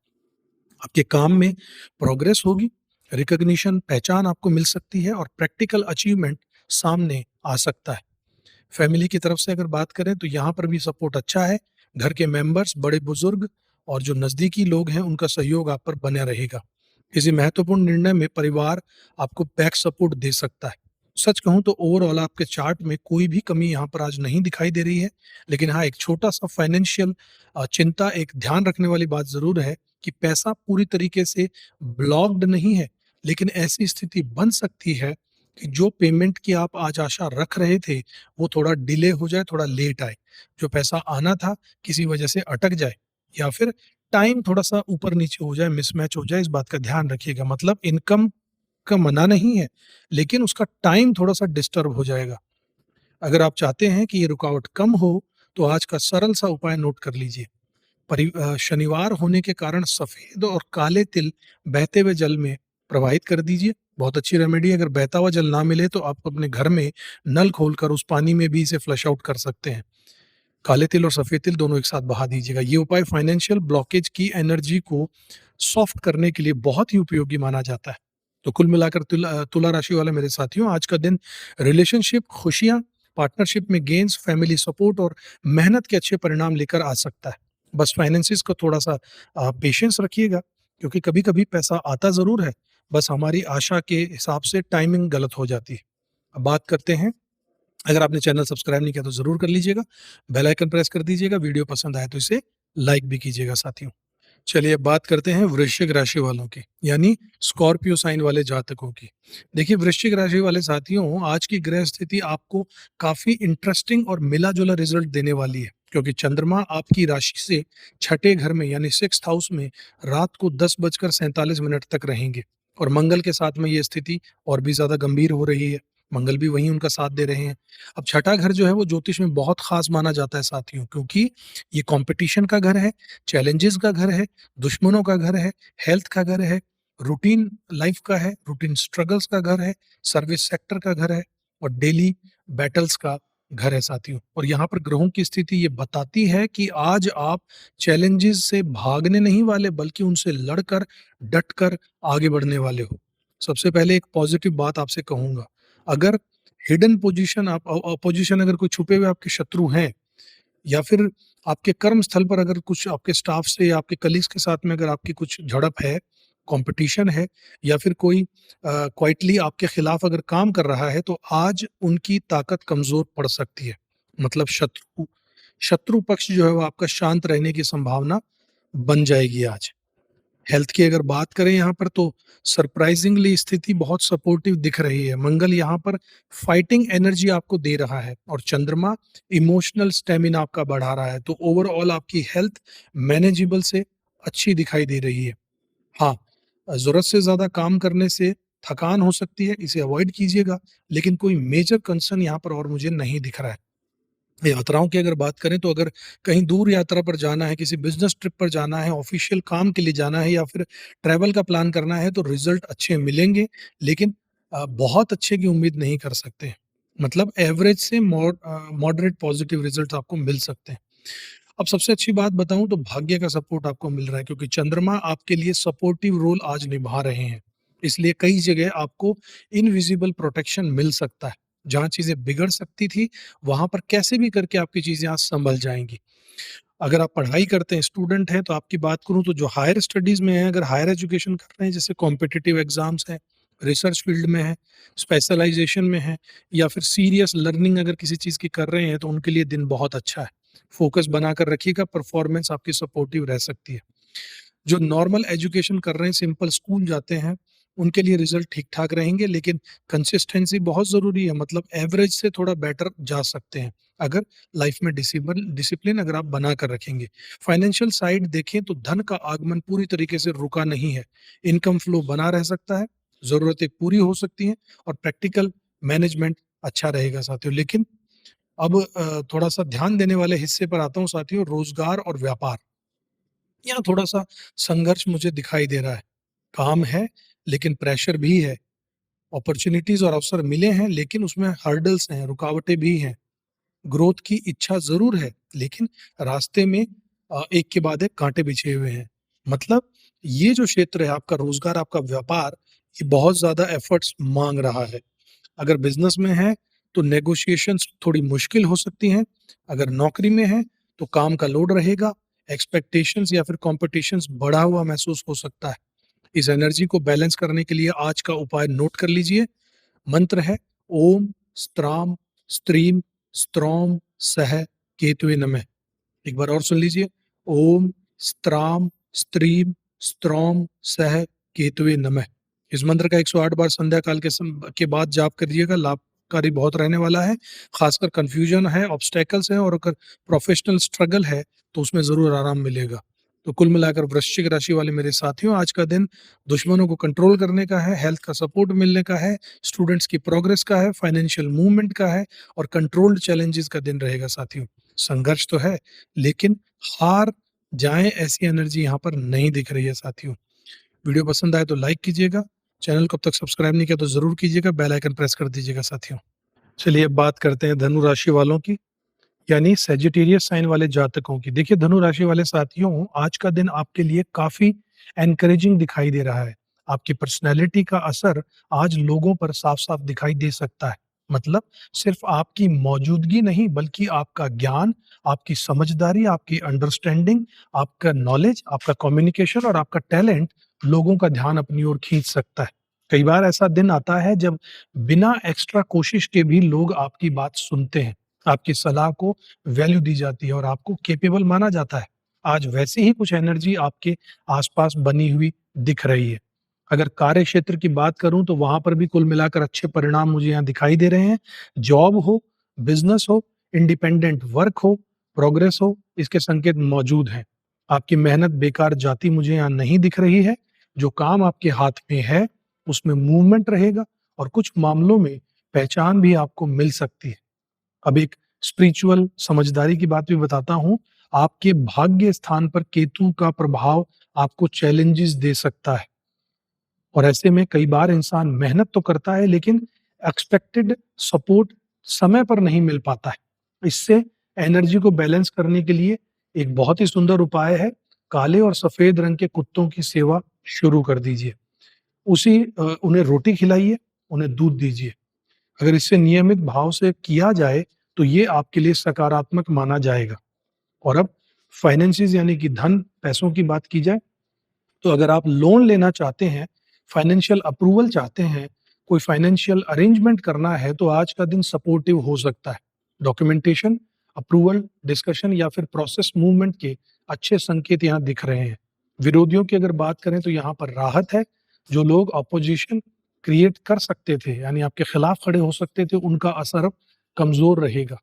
S1: आपके काम में प्रोग्रेस होगी, रिकॉग्निशन, पहचान आपको मिल सकती है और प्रैक्टिकल अचीवमेंट सामने आ सकता है। फैमिली की तरफ से अगर बात करें तो यहाँ पर भी सपोर्ट अच्छा है। घर के मेंबर्स, बड़े बुजुर्ग और जो नज़दीकी लोग हैं उनका सहयोग आप पर बना रहेगा। किसी महत्वपूर्ण निर्णय में परिवार आपको बैक सपोर्ट दे सकता है। सच कहूँ तो ओवरऑल आपके चार्ट में कोई भी कमी यहाँ पर आज नहीं दिखाई दे रही है। लेकिन हाँ, एक छोटा-सा फाइनेंशियल चिंता, एक ध्यान रखने वाली बात ज़रूर है कि पैसा पूरी तरीके से ब्लॉक्ड नहीं है, लेकिन ऐसी स्थिति बन सकती है कि जो पेमेंट की आप आज आशा रख रहे थे, वो थोड़ा डिले हो जाए, थोड़ा लेट आए। जो पैसा आना था, किसी वजह से अटक जाए या फिर टाइम थोड़ा-सा ऊपर-नीचे हो जाए, मिसमैच हो जाए, इस बात का ध्यान रखिएगा। मतलब इनकम का मना नहीं है, लेकिन उसका टाइम थोड़ा-सा डिस्टर्ब हो जाएगा। अगर आप चाहते हैं कि ये रुकावट कम हो, तो आज का सरल-सा उपाय नोट कर लीजिए। शनिवार होने के कारण सफ़ेद और काले तिल बहते हुए जल में प्रवाहित कर दीजिए। बहुत अच्छी रेमेडी है। अगर बहता हुआ जल ना मिले तो आप अपने घर में नल खोलकर उस पानी में भी इसे फ्लश आउट कर सकते हैं। काले तिल और सफ़ेद तिल दोनों एक साथ बहा दीजिएगा। ये उपाय फाइनेंशियल ब्लॉकेज की एनर्जी को सॉफ्ट करने के लिए बहुत ही उपयोगी माना जाता है। तो कुल मिलाकर तुला राशि वाले मेरे साथियों, आज का दिन रिलेशनशिप, खुशियाँ, पार्टनरशिप में गेन्स, फैमिली सपोर्ट और मेहनत के अच्छे परिणाम लेकर आ सकता है। बस फाइनेंसिस को थोड़ा-सा पेशेंस रखिएगा, क्योंकि कभी-कभी पैसा आता ज़रूर है, बस हमारी आशा के हिसाब से टाइमिंग गलत हो जाती है। अब बात करते हैं, अगर आपने चैनल सब्सक्राइब नहीं किया तो ज़रूर कर लीजिएगा, बेल आइकन प्रेस कर दीजिएगा, वीडियो पसंद आए तो इसे लाइक भी कीजिएगा साथियों। चलिए अब बात करते हैं वृश्चिक राशि वालों की, यानी स्कॉर्पियो साइन वाले जातकों की। देखिए वृश्चिक राशि वाले साथियों, आज की ग्रह स्थिति आपको काफ़ी इंटरेस्टिंग और मिला-जुला रिज़ल्ट देने वाली है, क्योंकि चंद्रमा आपकी राशि से छठे घर में यानी 6th हाउस में रात को 10 बजकर 47 मिनट तक रहेंगे और मंगल के साथ में ये स्थिति और भी ज़्यादा गंभीर हो रही है। मंगल भी वहीं उनका साथ दे रहे हैं। अब छठा घर जो है वो ज्योतिष में बहुत ख़ास माना जाता है साथियों, क्योंकि ये कॉम्पिटिशन का घर है, चैलेंजेस का घर है, दुश्मनों का घर है, हेल्थ का घर है, रूटीन लाइफ का है, रूटीन स्ट्रगल्स का घर है, सर्विस सेक्टर का घर है और डेली बैटल्स का घर है साथियों। और यहाँ पर ग्रहों की स्थिति ये बताती है कि आज आप चैलेंजेस से भागने नहीं वाले, बल्कि उनसे लड़कर, डटकर आगे बढ़ने वाले हो। सबसे पहले एक पॉजिटिव बात आपसे कहूँगा, अगर हिडन पोजीशन आप अपोजिशन अगर कोई छुपे हुए आपके शत्रु हैं या फिर आपके कर्म स्थल पर अगर कुछ आपके स्टाफ से या आपके कलीग्स के साथ में अगर आपकी कुछ झड़प है, कंपटीशन है या फिर कोई क्वाइटली आपके खिलाफ अगर काम कर रहा है, तो आज उनकी ताकत कमज़ोर पड़ सकती है। मतलब शत्रु शत्रु पक्ष जो है वो आपका शांत रहने की संभावना बन जाएगी आज। हेल्थ की अगर बात करें यहाँ पर, तो सरप्राइजिंगली स्थिति बहुत सपोर्टिव दिख रही है। मंगल यहाँ पर फाइटिंग एनर्जी आपको दे रहा है और चंद्रमा इमोशनल स्टेमिना आपका बढ़ा रहा है। तो ओवरऑल आपकी हेल्थ मैनेजेबल से अच्छी दिखाई दे रही है। हाँ, ज़रूरत से ज़्यादा काम करने से थकान हो सकती है, इसे अवॉइड कीजिएगा, लेकिन कोई मेजर कंसर्न यहाँ पर और मुझे नहीं दिख रहा है। यात्राओं की अगर बात करें, तो अगर कहीं दूर यात्रा पर जाना है, किसी बिज़नेस ट्रिप पर जाना है, ऑफ़िशियल काम के लिए जाना है या फिर ट्रैवल का प्लान करना है, तो रिज़ल्ट अच्छे मिलेंगे, लेकिन बहुत अच्छे की उम्मीद नहीं कर सकते हैं। मतलब एवरेज से मॉडरेट पॉज़िटिव रिज़ल्ट आपको मिल सकते हैं। अब सबसे अच्छी बात बताऊँ तो भाग्य का सपोर्ट आपको मिल रहा है, क्योंकि चंद्रमा आपके लिए सपोर्टिव रोल आज निभा रहे हैं। इसलिए कई जगह आपको इनविजिबल प्रोटेक्शन मिल सकता है। जहाँ चीज़ें बिगड़ सकती थी, वहाँ पर कैसे भी करके आपकी चीज़ें आज सँभल जाएँगी। अगर आप पढ़ाई करते हैं, स्टूडेंट हैं, तो आपकी बात करूँ तो जो हायर स्टडीज़ में हैं, अगर हायर एजुकेशन कर रहे हैं, जैसे कॉम्पिटिटिव एग्ज़ाम्स हैं, रिसर्च फील्ड में हैं, स्पेशलाइज़ेशन में हैं या फिर सीरियस लर्निंग अगर किसी चीज़ की कर रहे हैं, तो उनके लिए दिन बहुत अच्छा है। फ़ोकस बनाकर रखिएगा, परफ़ॉर्मेंस आपकी सपोर्टिव रह सकती है। जो नॉर्मल एजुकेशन कर रहे हैं, सिंपल स्कूल जाते हैं, उनके लिए रिज़ल्ट ठीक-ठाक रहेंगे, लेकिन कंसिस्टेंसी बहुत ज़रूरी है। मतलब एवरेज से थोड़ा बेटर जा सकते हैं, अगर लाइफ़ में डिसिप्लिन अगर आप बना कर रखेंगे। फाइनेंशियल साइड देखें तो धन का आगमन पूरी तरीके से रुका नहीं है। इनकम फ्लो बना रह सकता है, ज़रूरतें पूरी हो सकती हैं और प्रैक्टिकल मैनेजमेंट अच्छा रहेगा साथियों। लेकिन अब थोड़ा-सा ध्यान देने वाले हिस्से पर आता हूँ साथियों, रोज़गार और व्यापार। यहाँ थोड़ा-सा संघर्ष मुझे दिखाई दे रहा है। काम है, लेकिन प्रेशर भी है। अपॉर्च्युनिटीज़ और अवसर मिले हैं, लेकिन उसमें हर्डल्स हैं, रुकावटें भी हैं। ग्रोथ की इच्छा ज़रूर है, लेकिन रास्ते में एक के बाद एक काँटे बिछे हुए हैं। मतलब ये जो क्षेत्र है आपका रोज़गार, आपका व्यापार, ये बहुत ज़्यादा एफर्ट्स माँग रहा है। अगर बिज़नेस में है, तो नेगोशिएशंस थोड़ी मुश्किल हो सकती हैं। अगर नौकरी में है, तो काम का लोड रहेगा, एक्सपेक्टेशंस या फिर कॉम्पिटिशन्स बढ़ा हुआ महसूस हो सकता है। इस एनर्जी को बैलेंस करने के लिए आज का उपाय नोट कर लीजिए। मंत्र है ओम स्त्राम स्त्रीम स्त्रौम सह केतवे नमः। एक बार और सुन लीजिए, ओम स्त्राम स्त्रीम स्त्रौम सह केतवे नमः। इस मंत्र का 108 बार संध्या काल के बाद जाप करिएगा, लाभकारी बहुत रहने वाला है। खासकर कन्फ्यूजन है, ऑब्स्टेकल्स है और अगर प्रोफेशनल स्ट्रगल है, तो उसमें ज़रूर आराम मिलेगा। तो कुल मिलाकर वृश्चिक राशि वाले मेरे साथियों, आज का दिन दुश्मनों को कंट्रोल करने का है, हेल्थ का सपोर्ट मिलने का है, स्टूडेंट्स की प्रोग्रेस का है, फाइनेंशियल मूवमेंट का है और कंट्रोल्ड चैलेंजेस का दिन रहेगा साथियों। संघर्ष तो है, लेकिन हार जाएँ ऐसी एनर्जी यहाँ पर नहीं दिख रही है साथियों। वीडियो पसंद आए तो लाइक कीजिएगा, चैनल को अब तक सब्सक्राइब नहीं किया तो ज़रूर कीजिएगा, बेल आइकन प्रेस कर दीजिएगा साथियों। चलिए अब बात करते हैं धनु राशि वालों की, यानी सैजिटेरियस साइन वाले जातकों की। देखिए धनु राशि वाले साथियों, आज का दिन आपके लिए काफ़ी एनकरेजिंग दिखाई दे रहा है। आपकी पर्सनैलिटी का असर आज लोगों पर साफ-साफ दिखाई दे सकता है। मतलब सिर्फ़ आपकी मौजूदगी नहीं, बल्कि आपका ज्ञान, आपकी समझदारी, आपकी अंडरस्टैंडिंग, आपका नॉलेज, आपका कम्युनिकेशन और आपका टैलेंट लोगों का ध्यान अपनी ओर खींच सकता है। कई बार ऐसा दिन आता है जब बिना एक्स्ट्रा कोशिश के भी लोग आपकी बात सुनते हैं। आपकी सलाह को वैल्यू दी जाती है और आपको कैपेबल माना जाता है। आज वैसी ही कुछ एनर्जी आपके आसपास बनी हुई दिख रही है। अगर कार्य क्षेत्र की बात करूं तो वहां पर भी कुल मिलाकर अच्छे परिणाम मुझे यहाँ दिखाई दे रहे हैं। जॉब हो, बिजनेस हो, इंडिपेंडेंट वर्क हो, प्रोग्रेस हो, इसके संकेत मौजूद हैं। आपकी मेहनत बेकार जाती मुझे यहाँ नहीं दिख रही है। जो काम आपके हाथ में है उसमें मूवमेंट रहेगा और कुछ मामलों में पहचान भी आपको मिल सकती है। अब एक स्पिरिचुअल समझदारी की बात भी बताता हूँ। आपके भाग्य स्थान पर केतु का प्रभाव आपको चैलेंजेस दे सकता है और ऐसे में कई बार इंसान मेहनत तो करता है लेकिन एक्सपेक्टेड सपोर्ट समय पर नहीं मिल पाता है। इससे एनर्जी को बैलेंस करने के लिए एक बहुत ही सुंदर उपाय है, काले और सफेद रंग के कुत्तों की सेवा शुरू कर दीजिए। उन्हें रोटी खिलाइए, उन्हें दूध दीजिए। अगर इससे नियमित भाव से किया जाए तो ये आपके लिए सकारात्मक माना जाएगा। और अब फाइनेंसिस यानी कि धन पैसों की बात की जाए तो अगर आप लोन लेना चाहते हैं, फाइनेंशियल अप्रूवल चाहते हैं, कोई फाइनेंशियल अरेंजमेंट करना है तो आज का दिन सपोर्टिव हो सकता है। डॉक्यूमेंटेशन, अप्रूवल, डिस्कशन या फिर प्रोसेस मूवमेंट के अच्छे संकेत यहाँ दिख रहे हैं। विरोधियों की अगर बात करें तो यहाँ पर राहत है। जो लोग अपोजिशन क्रिएट कर सकते थे यानी आपके खिलाफ खड़े हो सकते थे, उनका असर अब कमजोर रहेगा।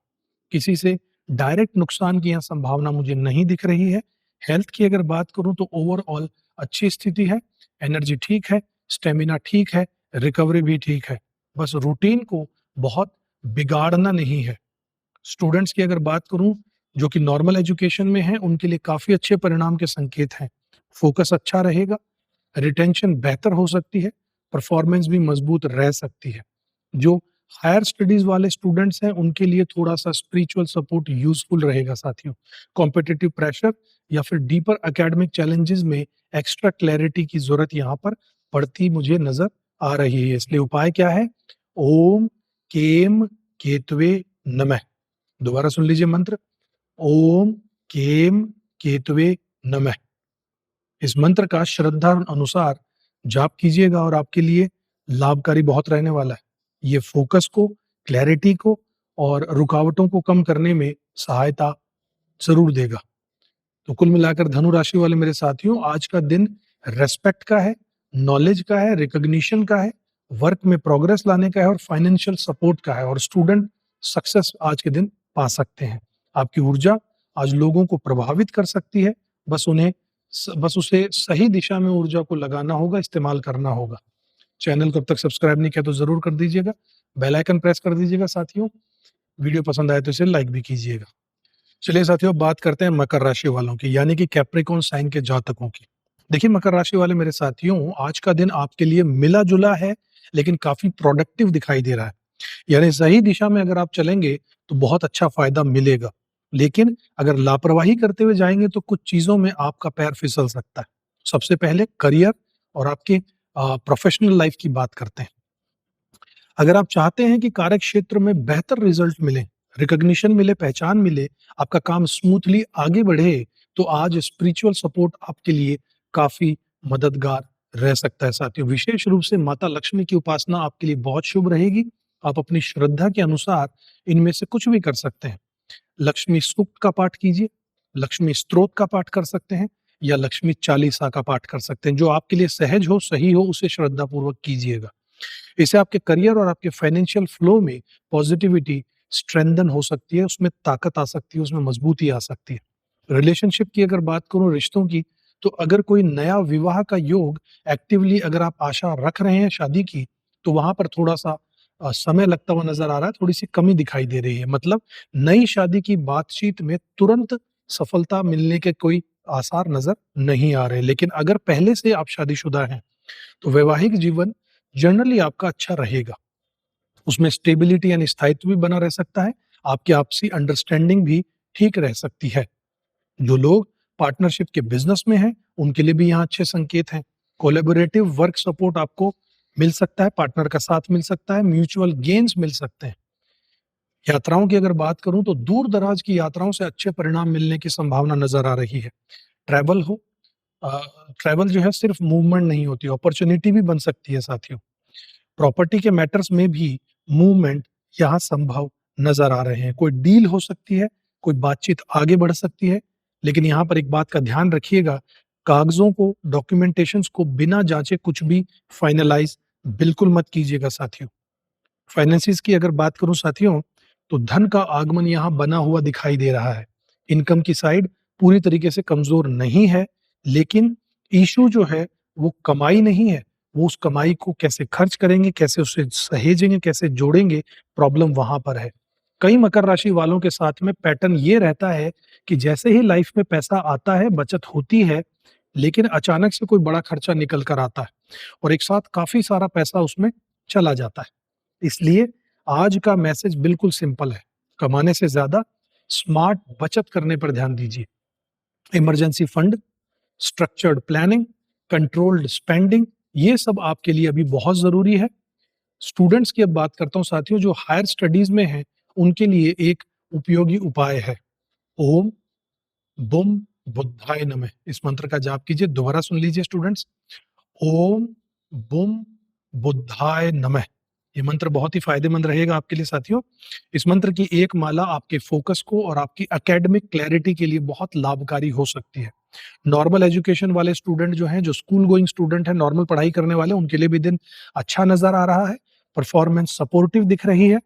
S1: किसी से डायरेक्ट नुकसान की यहाँ संभावना मुझे नहीं दिख रही है। हेल्थ की अगर बात करूं तो ओवरऑल अच्छी स्थिति है, एनर्जी ठीक है, स्टेमिना ठीक है, रिकवरी भी ठीक है। बस रूटीन को बहुत बिगाड़ना नहीं है। स्टूडेंट्स की अगर बात करूं जो कि नॉर्मल एजुकेशन में हैं, उनके लिए काफी अच्छे परिणाम के संकेत हैं। फोकस अच्छा रहेगा, रिटेंशन बेहतर हो सकती है, परफॉर्मेंस भी मजबूत रह सकती है। जो हायर स्टडीज वाले स्टूडेंट्स हैं उनके लिए थोड़ा सा स्पिरिचुअल सपोर्ट यूजफुल रहेगा साथियों। कॉम्पिटिटिव प्रेशर या फिर डीपर एकेडमिक चैलेंजेस में एक्स्ट्रा क्लैरिटी की जरूरत यहाँ पर पड़ती मुझे नजर आ रही है। इसलिए उपाय क्या है? ओम केम केतवे नमः। दोबारा सुन लीजिए मंत्र, ओम केम केतवे नमः। इस मंत्र का श्रद्धा अनुसार जाप कीजिएगा और आपके लिए लाभकारी बहुत रहने वाला है। ये फोकस को, क्लैरिटी को और रुकावटों को कम करने में सहायता जरूर देगा। तो कुल मिलाकर धनु राशि वाले मेरे साथियों, आज का दिन रेस्पेक्ट का है, नॉलेज का है, रिकॉग्निशन का है, वर्क में प्रोग्रेस लाने का है और फाइनेंशियल सपोर्ट का है और स्टूडेंट सक्सेस आज के दिन पा सकते हैं। आपकी ऊर्जा आज लोगों को प्रभावित कर सकती है। बस उसे सही दिशा में ऊर्जा को लगाना होगा, इस्तेमाल करना होगा। चैनल को अब तक सब्सक्राइब नहीं किया तो जरूर कर दीजिएगा, बेल आइकन प्रेस कर दीजिएगा साथियों। वीडियो पसंद आए तो इसे लाइक भी कीजिएगा। चलिए साथियों, बात करते हैं मकर राशि वालों की यानी कि कैप्रिकॉर्न साइन के जातकों की। देखिए मकर राशि वाले मेरे साथियों, आज का दिन आपके लिए मिला जुला है लेकिन काफी प्रोडक्टिव दिखाई दे रहा है। यानी सही दिशा में अगर आप चलेंगे तो बहुत अच्छा फायदा मिलेगा, लेकिन अगर लापरवाही करते हुए जाएंगे तो कुछ चीजों में आपका पैर फिसल सकता है। सबसे पहले करियर और आपके प्रोफेशनल लाइफ की बात करते हैं। अगर आप चाहते हैं कि कार्य क्षेत्र में बेहतर रिजल्ट मिले, रिकॉग्निशन मिले, पहचान मिले, आपका काम स्मूथली आगे बढ़े, तो आज स्पिरिचुअल सपोर्ट आपके लिए काफी मददगार रह सकता है साथियों। विशेष रूप से माता लक्ष्मी की उपासना आपके लिए बहुत शुभ रहेगी। आप अपनी श्रद्धा के अनुसार इनमें से कुछ भी कर सकते हैं। लक्ष्मी सूक्त का पाठ कीजिए, लक्ष्मी स्तोत्र का पाठ कर सकते हैं या लक्ष्मी चालीसा का पाठ कर सकते हैं। जो आपके लिए सहज हो, सही हो, उसे श्रद्धापूर्वक कीजिएगा। इससे आपके करियर और आपके फाइनेंशियल फ्लो में पॉजिटिविटी स्ट्रेंथन हो सकती है, उसमें ताकत आ सकती है, उसमें मजबूती आ सकती है। रिलेशनशिप की अगर बात करूं, रिश्तों की, तो अगर कोई नया विवाह का योग एक्टिवली अगर आप आशा रख रहे हैं शादी की, तो वहां पर थोड़ा सा समय लगता हुआ नजर आ रहा है, थोड़ी सी कमी दिखाई दे रही है। मतलब नई शादी की बातचीत में तुरंत सफलता मिलने के कोई आसार नजर नहीं आ रहे। लेकिन अगर पहले से आप शादीशुदा हैं तो वैवाहिक जीवन जनरली आपका अच्छा रहेगा। उसमें स्टेबिलिटी यानी स्थायित्व भी बना रह सकता है, आपकी आपसी अंडरस्टैंडिंग भी ठीक रह सकती है। जो लोग पार्टनरशिप के बिजनेस में हैं, उनके लिए भी यहाँ अच्छे संकेत हैं। कोलैबोरेटिव वर्क सपोर्ट आपको मिल सकता है, पार्टनर का साथ मिल सकता है, म्यूचुअल गेन्स मिल सकते हैं। यात्राओं की अगर बात करूं तो दूर दराज की यात्राओं से अच्छे परिणाम मिलने की संभावना नजर आ रही है। ट्रैवल हो, ट्रैवल जो है सिर्फ मूवमेंट नहीं होती, अपॉर्चुनिटी भी बन सकती है साथियों। प्रॉपर्टी के मैटर्स में भी मूवमेंट यहाँ संभव नजर आ रहे हैं। कोई डील हो सकती है, कोई बातचीत आगे बढ़ सकती है लेकिन यहाँ पर एक बात का ध्यान रखिएगा, कागज़ों को, डॉक्यूमेंटेशंस को बिना जाँचे कुछ भी फाइनलाइज़ बिल्कुल मत कीजिएगा साथियों। फाइनेंसिस की अगर बात करूँ साथियों, तो धन का आगमन यहाँ बना हुआ दिखाई दे रहा है। इनकम की साइड पूरी तरीके से कमज़ोर नहीं है, लेकिन इश्यू जो है वो कमाई नहीं है, वो उस कमाई को कैसे खर्च करेंगे, कैसे उसे सहेजेंगे, कैसे जोड़ेंगे, प्रॉब्लम वहाँ पर है। कई मकर राशि वालों के साथ में पैटर्न ये रहता है कि जैसे ही लाइफ में पैसा आता है, बचत होती है, लेकिन अचानक से कोई बड़ा खर्चा निकल कर आता है और एक साथ काफ़ी सारा पैसा उसमें चला जाता है। इसलिए आज का मैसेज बिल्कुल सिंपल है, कमाने से ज़्यादा स्मार्ट बचत करने पर ध्यान दीजिए। Emergency fund, structured planning, controlled spending, ये सब आपके लिए अभी बहुत ज़रूरी है। स्टूडेंट्स की अब बात करता हूँ साथियों, जो हायर स्टडीज़ में हैं, उनके लिए एक उपयोगी उपाय है। ओम बुम बुद्धाय नमः, इस मंत्र का जाप कीजिए। दोबारा सुन लीजिए स्टूडेंट्स, ओम बुम बुद्धाय नमः। ये मंत्र बहुत ही फायदेमंद रहेगा आपके लिए साथियों। इस मंत्र की एक माला आपके फोकस को और आपकी एकेडमिक क्लैरिटी के लिए बहुत लाभकारी हो सकती है। नॉर्मल एजुकेशन वाले स्टूडेंट जो हैं, जो स्कूल गोइंग स्टूडेंट हैं, नॉर्मल पढ़ाई करने वाले, उनके लिए भी दिन अच्छा नज़र आ रहा है। परफॉर्मेंस सपोर्टिव दिख रही है।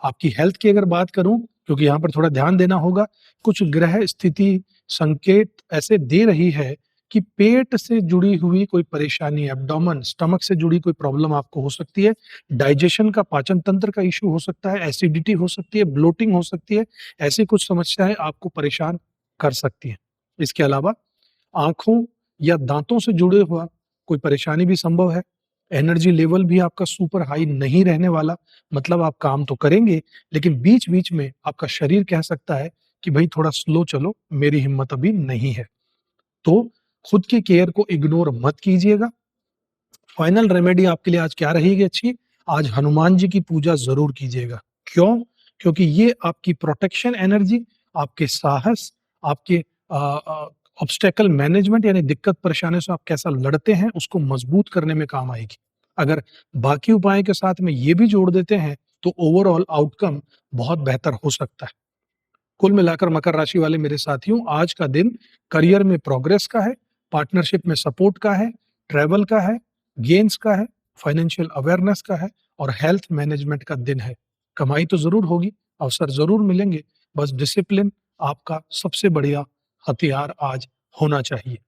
S1: आपकी हेल्थ की अगर बात करूँ, क्योंकि यहाँ पर थोड़ा ध्यान देना होगा, कुछ ग्रह स्थिति संकेत ऐसे दे रही है कि पेट से जुड़ी हुई कोई परेशानी, एब्डोमेन, स्टमक से जुड़ी कोई प्रॉब्लम आपको हो सकती है। डाइजेशन का, पाचन तंत्र का इश्यू हो सकता है, एसिडिटी हो सकती है, ब्लोटिंग हो सकती है। ऐसी कुछ समस्याएँ आपको परेशान कर सकती हैं। इसके अलावा आँखों या दाँतों से जुड़े हुआ कोई परेशानी भी संभव है। एनर्जी लेवल भी आपका सुपर हाई नहीं रहने वाला, मतलब आप काम तो करेंगे, लेकिन बीच-बीच में आपका शरीर कह सकता है कि भई थोड़ा स्लो चलो, मेरी हिम्मत अभी नहीं है। तो खुद की केयर को इग्नोर मत कीजिएगा। फाइनल रेमेडी आपके लिए आज क्या रहेगी अच्छी? आज हनुमान जी की पूजा ज़रूर कीजिएगा। क्यों? क्योंकि ये आपकी प्रोटेक्शन एनर्जी, आपके साहस, आपके ऑब्स्टेकल मैनेजमेंट यानी दिक्कत परेशानियों से आप कैसा लड़ते हैं, उसको मजबूत करने में काम आएगी। अगर बाकी उपाय के साथ में ये भी जोड़ देते हैं, तो ओवरऑल आउटकम बहुत बेहतर हो सकता है। कुल मिलाकर मकर राशि वाले मेरे साथियों, आज का दिन करियर में प्रोग्रेस का है, पार्टनरशिप में सपोर्ट का है, ट्रैवल का है, गेन्स का है, फाइनेंशियल अवेयरनेस का है और हेल्थ मैनेजमेंट का दिन है। कमाई तो ज़रूर होगी, अवसर ज़रूर मिलेंगे, बस डिसिप्लिन आपका सबसे बढ़िया हथियार आज होना चाहिए।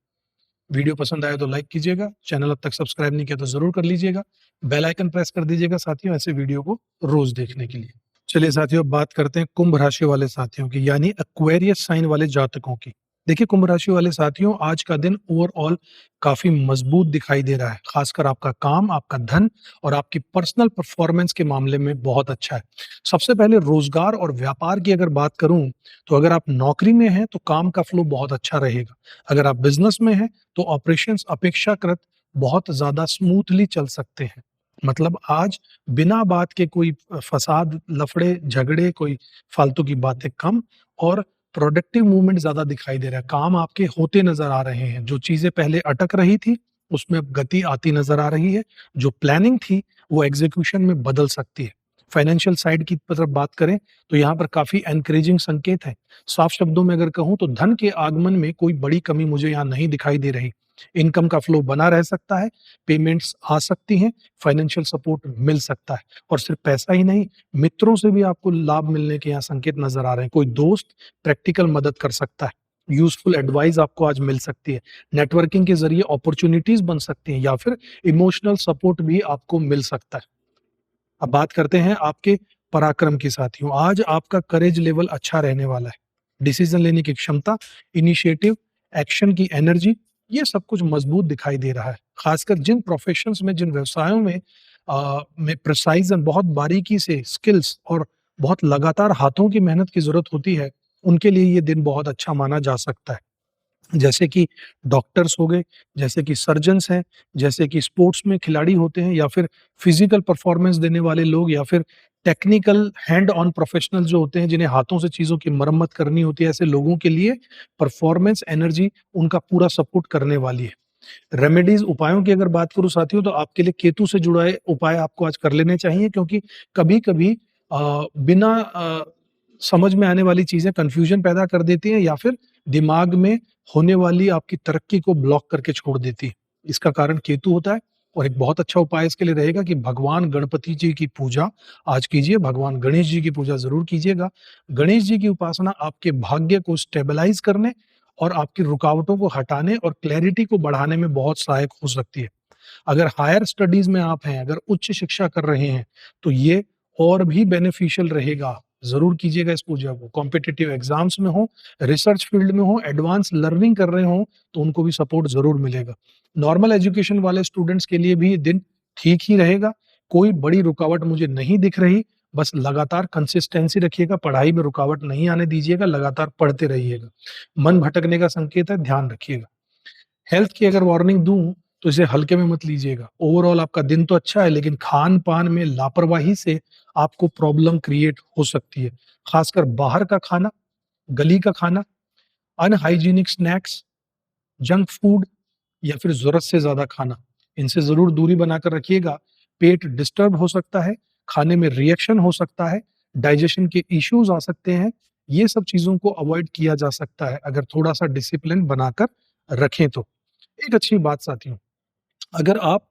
S1: वीडियो पसंद आया तो लाइक कीजिएगा, चैनल अब तक सब्सक्राइब नहीं किया तो ज़रूर कर लीजिएगा, बेल आइकन प्रेस कर दीजिएगा साथियों ऐसे वीडियो को रोज़ देखने के लिए। चलिए साथियों, अब बात करते हैं कुंभ राशि वाले साथियों की, यानी एक्वेरियस साइन वाले जातकों की। देखिए कुंभ राशि वाले साथियों, आज का दिन ओवरऑल काफ़ी मजबूत दिखाई दे रहा है। खासकर आपका काम, आपका धन और आपकी पर्सनल परफॉर्मेंस के मामले में बहुत अच्छा है। सबसे पहले रोज़गार और व्यापार की अगर बात करूँ, तो अगर आप नौकरी में हैं, तो काम का फ्लो बहुत अच्छा रहेगा। अगर आप बिज़नेस में हैं, तो ऑपरेशंस अपेक्षाकृत बहुत ज़्यादा स्मूथली चल सकते हैं। मतलब आज बिना बात के कोई फसाद, लफड़े, झगड़े, कोई फालतू की बातें कम और प्रोडक्टिव मूवमेंट ज़्यादा दिखाई दे रहा है। काम आपके होते नज़र आ रहे हैं। जो चीज़ें पहले अटक रही थी, उसमें अब गति आती नज़र आ रही है। जो प्लानिंग थी, वो एग्ज़ीक्यूशन में बदल सकती है। फाइनेंशियल साइड की तरफ बात करें, तो यहाँ पर काफ़ी एनकरेजिंग संकेत हैं। साफ शब्दों में अगर कहूँ, तो धन के आगमन में कोई बड़ी कमी मुझे यहाँ नहीं दिखाई दे रही। इनकम का फ्लो बना रह सकता है, पेमेंट्स आ सकती हैं, फाइनेंशियल सपोर्ट मिल सकता है और सिर्फ पैसा ही नहीं, मित्रों से भी आपको लाभ मिलने के यहाँ संकेत नज़र आ रहे हैं। कोई दोस्त प्रैक्टिकल मदद कर सकता है, यूज़फुल एडवाइस आपको आज मिल सकती है, नेटवर्किंग के ज़रिए अपॉर्च्युनिटीज़ बन सकती हैं या फिर इमोशनल सपोर्ट भी आपको मिल सकता है। अब बात करते हैं आपके पराक्रम की साथियों। आज आपका करेज लेवल अच्छा रहने वाला है। डिसीज़न लेने की क्षमता, इनिशिएटिव, एक्शन की एनर्जी, ये सब कुछ मजबूत दिखाई दे रहा है। खासकर जिन प्रोफेशंस में, जिन व्यवसायों में प्रिसाइज़न, बहुत बारीकी से स्किल्स और बहुत लगातार हाथों की मेहनत की ज़रूरत होती है, उनके लिए ये दिन बहुत अच्छा माना जा सकता है। जैसे कि डॉक्टर्स हो गए, जैसे कि सर्जन्स हैं, जैसे कि स्पोर्ट्स में खिलाड़ी होते हैं या फिर फिज़िकल परफॉर्मेंस देने वाले लोग या फिर टेक्निकल हैंड ऑन प्रोफेशनल जो होते हैं, जिन्हें हाथों से चीज़ों की मरम्मत करनी होती है, ऐसे लोगों के लिए परफॉर्मेंस एनर्जी उनका पूरा सपोर्ट करने वाली है। रेमेडीज़, उपायों की अगर बात करूँ साथियों, तो आपके लिए केतु से जुड़ाए उपाय आपको आज कर लेने चाहिए, क्योंकि कभी-कभी बिना समझ में आने वाली चीज़ें कन्फ्यूजन पैदा कर देती हैं या फिर दिमाग में होने वाली आपकी तरक्की को ब्लॉक करके छोड़ देती है। इसका कारण केतु होता है और एक बहुत अच्छा उपाय इसके लिए रहेगा कि भगवान गणपति जी की पूजा आज कीजिए, भगवान गणेश जी की पूजा ज़रूर कीजिएगा। गणेश जी की उपासना आपके भाग्य को स्टेबलाइज़ करने और आपकी रुकावटों को हटाने और क्लैरिटी को बढ़ाने में बहुत सहायक हो सकती है। अगर हायर स्टडीज़ में आप हैं, अगर उच्च शिक्षा कर रहे हैं, तो ये और भी बेनिफिशियल रहेगा। ज़रूर कीजिएगा इस पूजा को। कॉम्पिटिटिव एग्ज़ाम्स में हो, रिसर्च फील्ड में हो, एडवांस लर्निंग कर रहे हों, तो उनको भी सपोर्ट ज़रूर मिलेगा। नॉर्मल एजुकेशन वाले स्टूडेंट्स के लिए भी ये दिन ठीक ही रहेगा। कोई बड़ी रुकावट मुझे नहीं दिख रही। बस लगातार कंसिस्टेंसी रखिएगा, पढ़ाई में रुकावट नहीं आने दीजिएगा, लगातार पढ़ते रहिएगा। मन भटकने का संकेत है, ध्यान रखिएगा। हेल्थ की अगर वार्निंग दूँ, तो इसे हल्के में मत लीजिएगा। ओवरऑल आपका दिन तो अच्छा है, लेकिन खान-पान में लापरवाही से आपको प्रॉब्लम क्रिएट हो सकती है। खासकर बाहर का खाना, गली का खाना, अनहाइजीनिक स्नैक्स, जंक फूड या फिर ज़रूरत से ज़्यादा खाना, इनसे ज़रूर दूरी बनाकर रखिएगा। पेट डिस्टर्ब हो सकता है, खाने में रिएक्शन हो सकता है, डाइजेशन के इश्यूज़ आ सकते हैं। ये सब चीज़ों को अवॉइड किया जा सकता है, अगर थोड़ा-सा डिसिप्लिन बनाकर रखें तो। एक अच्छी बात साथियों, अगर आप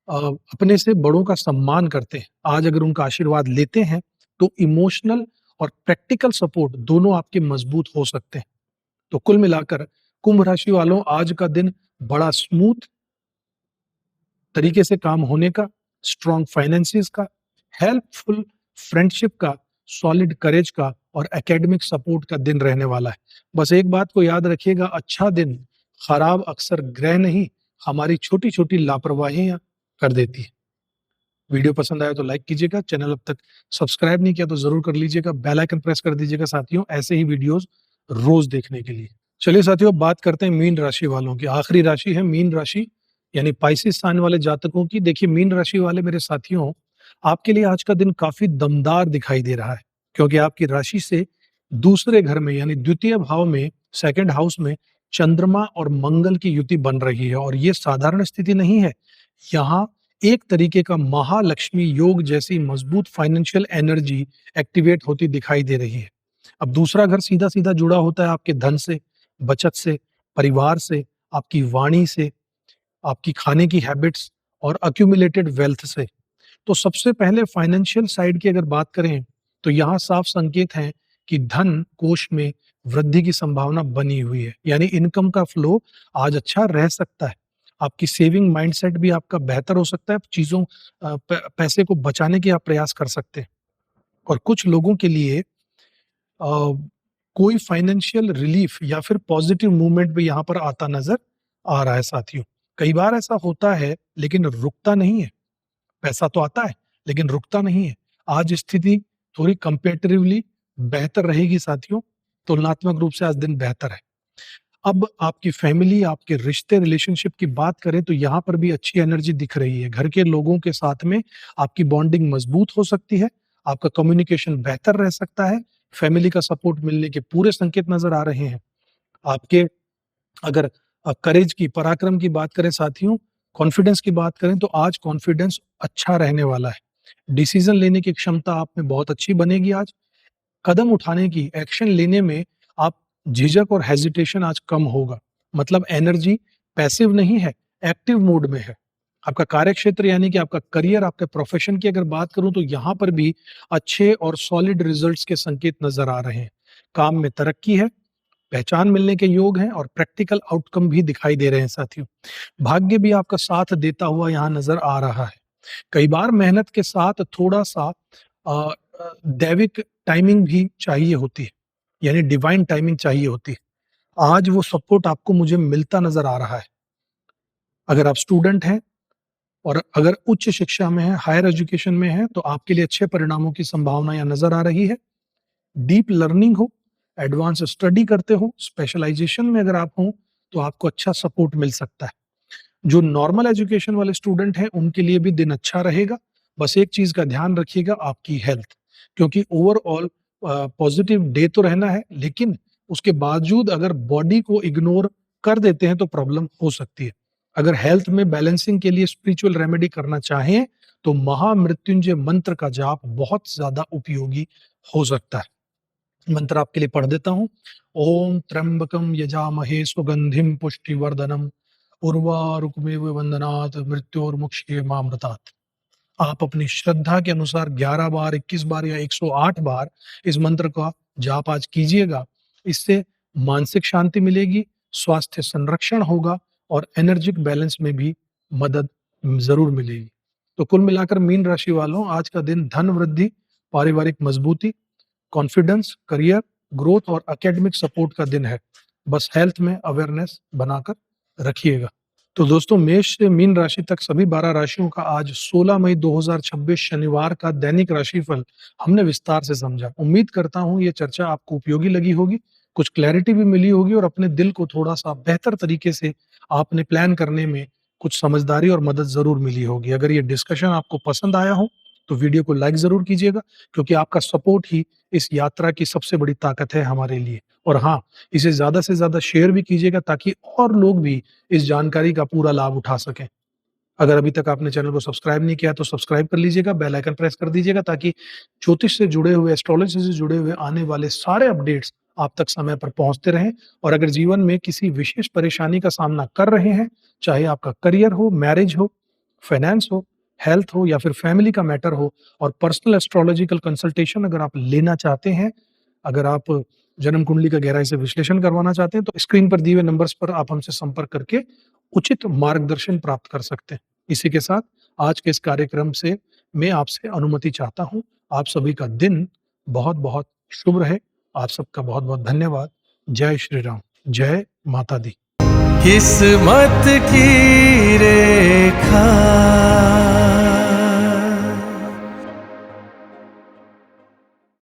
S1: अ, अपने से बड़ों का सम्मान करते हैं, आज अगर उनका आशीर्वाद लेते हैं, तो इमोशनल और प्रैक्टिकल सपोर्ट दोनों आपके मजबूत हो सकते हैं। तो कुल मिलाकर कुंभ राशि वालों, आज का दिन बड़ा स्मूथ तरीके से काम होने का, स्ट्रॉन्ग फाइनेंसेस का, हेल्पफुल फ्रेंडशिप का, सॉलिड करेज का और एकेडमिक सपोर्ट का दिन रहने वाला है। बस एक बात को याद रखिएगा, अच्छा दिन खराब अक्सर ग्रह नहीं, हमारी छोटी-छोटी लापरवाहियाँ कर देती है। वीडियो पसंद आया तो लाइक कीजिएगा, चैनल अब तक सब्सक्राइब नहीं किया तो ज़रूर कर लीजिएगा, बेल आइकन प्रेस कर दीजिएगा साथियों, ऐसे ही वीडियोज़ रोज़ देखने के लिए। चलिए साथियों, अब बात करते हैं मीन राशि वालों की। आखिरी राशि है मीन राशि, यानी पाइसेस साइन वाले जातकों की। देखिए मीन राशि वाले मेरे साथियों, आपके लिए आज का दिन काफ़ी दमदार दिखाई दे रहा है, क्योंकि आपकी राशि से दूसरे घर में यानी द्वितीय भाव में, सेकंड हाउस में चंद्रमा और मंगल की युति बन रही है और ये साधारण स्थिति नहीं है। यहाँ एक तरीके का महालक्ष्मी योग जैसी मजबूत फाइनेंशियल एनर्जी एक्टिवेट होती दिखाई दे रही है। अब दूसरा घर सीधा-सीधा जुड़ा होता है आपके धन से, बचत से, परिवार से, आपकी वाणी से, आपकी खाने की हैबिट्स और एक्यूमुलेटेड वेल्थ से। तो सबसे पहले फाइनेंशियल साइड की अगर बात करें, तो यहाँ साफ संकेत हैं कि धन कोष में वृद्धि की संभावना बनी हुई है, यानी इनकम का फ्लो आज अच्छा रह सकता है। आपकी सेविंग माइंडसेट भी आपका बेहतर हो सकता है, चीज़ों पैसे को बचाने के आप प्रयास कर सकते हैं। और कुछ लोगों के लिए अ, कोई फाइनेंशियल रिलीफ या फिर पॉजिटिव मूवमेंट भी यहाँ पर आता नज़र आ रहा है साथियों। कई बार ऐसा होता है, लेकिन रुकता नहीं है। पैसा तो आता है, लेकिन रुकता नहीं है। आज स्थिति थोड़ी कंपैरेटिवली बेहतर रहेगी साथियों, तुलनात्मक रूप से आज दिन बेहतर है। अब आपकी फैमिली, आपके रिश्ते, रिलेशनशिप की बात करें तो यहाँ पर भी अच्छी एनर्जी दिख रही है। घर के लोगों के साथ में आपकी बॉन्डिंग मजबूत हो सकती है, आपका कम्युनिकेशन बेहतर रह सकता है, फैमिली का सपोर्ट मिलने के पूरे संकेत नज़र आ रहे हैं। आपके अगर करेज की, पराक्रम की बात करें साथियों, कॉन्फिडेंस की बात करें तो आज कॉन्फिडेंस अच्छा रहने वाला है। डिसीज़न लेने की क्षमता आप में बहुत अच्छी बनेगी आज। कदम उठाने की, एक्शन लेने में आप झिझक और हेजिटेशन आज कम होगा। मतलब एनर्जी पैसिव नहीं है, एक्टिव मोड में है। आपका कार्यक्षेत्र यानी कि आपका करियर, आपके प्रोफ़ेशन की अगर बात करूँ तो यहाँ पर भी अच्छे और सॉलिड रिज़ल्ट्स के संकेत नज़र आ रहे हैं। काम में तरक्की है, पहचान मिलने के योग हैं और प्रैक्टिकल आउटकम भी दिखाई दे रहे हैं साथियों। भाग्य भी आपका साथ देता हुआ यहाँ नज़र आ रहा है। कई बार मेहनत के साथ थोड़ा-सा दैविक टाइमिंग भी चाहिए होती है, यानी डिवाइन टाइमिंग चाहिए होती है। आज वो सपोर्ट आपको मुझे मिलता नज़र आ रहा है। अगर आप स्टूडेंट हैं और अगर उच्च शिक्षा में हैं, हायर एजुकेशन में हैं, तो आपके लिए अच्छे परिणामों की संभावना यहाँ नज़र आ रही है। डीप लर्निंग हो, एडवांस स्टडी करते हो, स्पेशलाइज़ेशन में अगर आप हों, तो आपको अच्छा सपोर्ट मिल सकता है। जो नॉर्मल एजुकेशन वाले स्टूडेंट हैं, उनके लिए भी दिन अच्छा रहेगा। बस एक चीज़ का ध्यान रखिएगा, आपकी हेल्थ, क्योंकि ओवरऑल पॉज़िटिव डे तो रहना है, लेकिन उसके बावजूद अगर बॉडी को इग्नोर कर देते हैं, तो प्रॉब्लम हो सकती है। अगर हेल्थ में बैलेंसिंग के लिए स्पिरिचुअल रेमेडी करना चाहें, तो महामृत्युंजय मंत्र का जाप बहुत ज़्यादा उपयोगी हो सकता है। मंत्र आपके लिए पढ़ देता हूँ। ओम त्र्यंबकम यजामहे सुगंधिम पुष्टिवर्धनम उर्वारुकमेव वंदनात् मृत्योर्मुक्षीयमामृतात्। आप अपनी श्रद्धा के अनुसार 11 बार, 21 बार या 108 बार इस मंत्र का जाप आज कीजिएगा। इससे मानसिक शांति मिलेगी, स्वास्थ्य संरक्षण होगा और एनर्जिक बैलेंस में भी मदद ज़रूर मिलेगी। तो कुल मिलाकर मीन राशि वालों, आज का दिन धन वृद्धि, पारिवारिक मजबूती, कॉन्फिडेंस, करियर, ग्रोथ और एकेडमिक सपोर्ट का दिन है। बस हेल्थ में अवेयरनेस बनाकर रखिएगा। तो दोस्तों, मेष से मीन राशि तक सभी 12 राशियों का आज 16 मई 2026 शनिवार का दैनिक राशिफल हमने विस्तार से समझा। उम्मीद करता हूँ ये चर्चा आपको उपयोगी लगी होगी, कुछ क्लैरिटी भी मिली होगी और अपने दिल को थोड़ा-सा बेहतर तरीके से आपने प्लान करने में कुछ समझदारी और मदद ज़रूर मिली होगी। अगर ये डिस्कशन आपको पसंद आया हो, तो वीडियो को लाइक ज़रूर कीजिएगा, क्योंकि आपका सपोर्ट ही इस यात्रा की सबसे बड़ी ताकत है हमारे लिए। और हाँ, इसे ज़्यादा से ज़्यादा शेयर भी कीजिएगा ताकि और लोग भी इस जानकारी का पूरा लाभ उठा सकें। अगर अभी तक आपने चैनल को सब्सक्राइब नहीं किया तो सब्सक्राइब कर लीजिएगा, बेल आइकन प्रेस कर दीजिएगा ताकि ज्योतिष से जुड़े हुए, एस्ट्रोलॉजी से जुड़े हुए आने वाले सारे अपडेट्स आप तक समय पर पहुँचते रहें। और अगर जीवन में किसी विशेष परेशानी का सामना कर रहे हैं, चाहे आपका करियर हो, मैरिज हो, फाइनेंस हो, हेल्थ हो या फिर फैमिली का मैटर हो, और पर्सनल एस्ट्रोलॉजिकल कंसल्टेशन अगर आप लेना चाहते हैं, अगर आप जन्म कुंडली का गहराई से विश्लेषण करवाना चाहते हैं, तो स्क्रीन पर दिए हुए नंबर्स पर आप हमसे संपर्क करके उचित मार्गदर्शन प्राप्त कर सकते हैं। इसी के साथ आज के इस कार्यक्रम से मैं आपसे अनुमति चाहता हूँ। आप सभी का दिन बहुत-बहुत शुभ रहे। आप सबका बहुत-बहुत धन्यवाद। जय श्री राम। जय माता दी।
S2: किस्मत की रेखा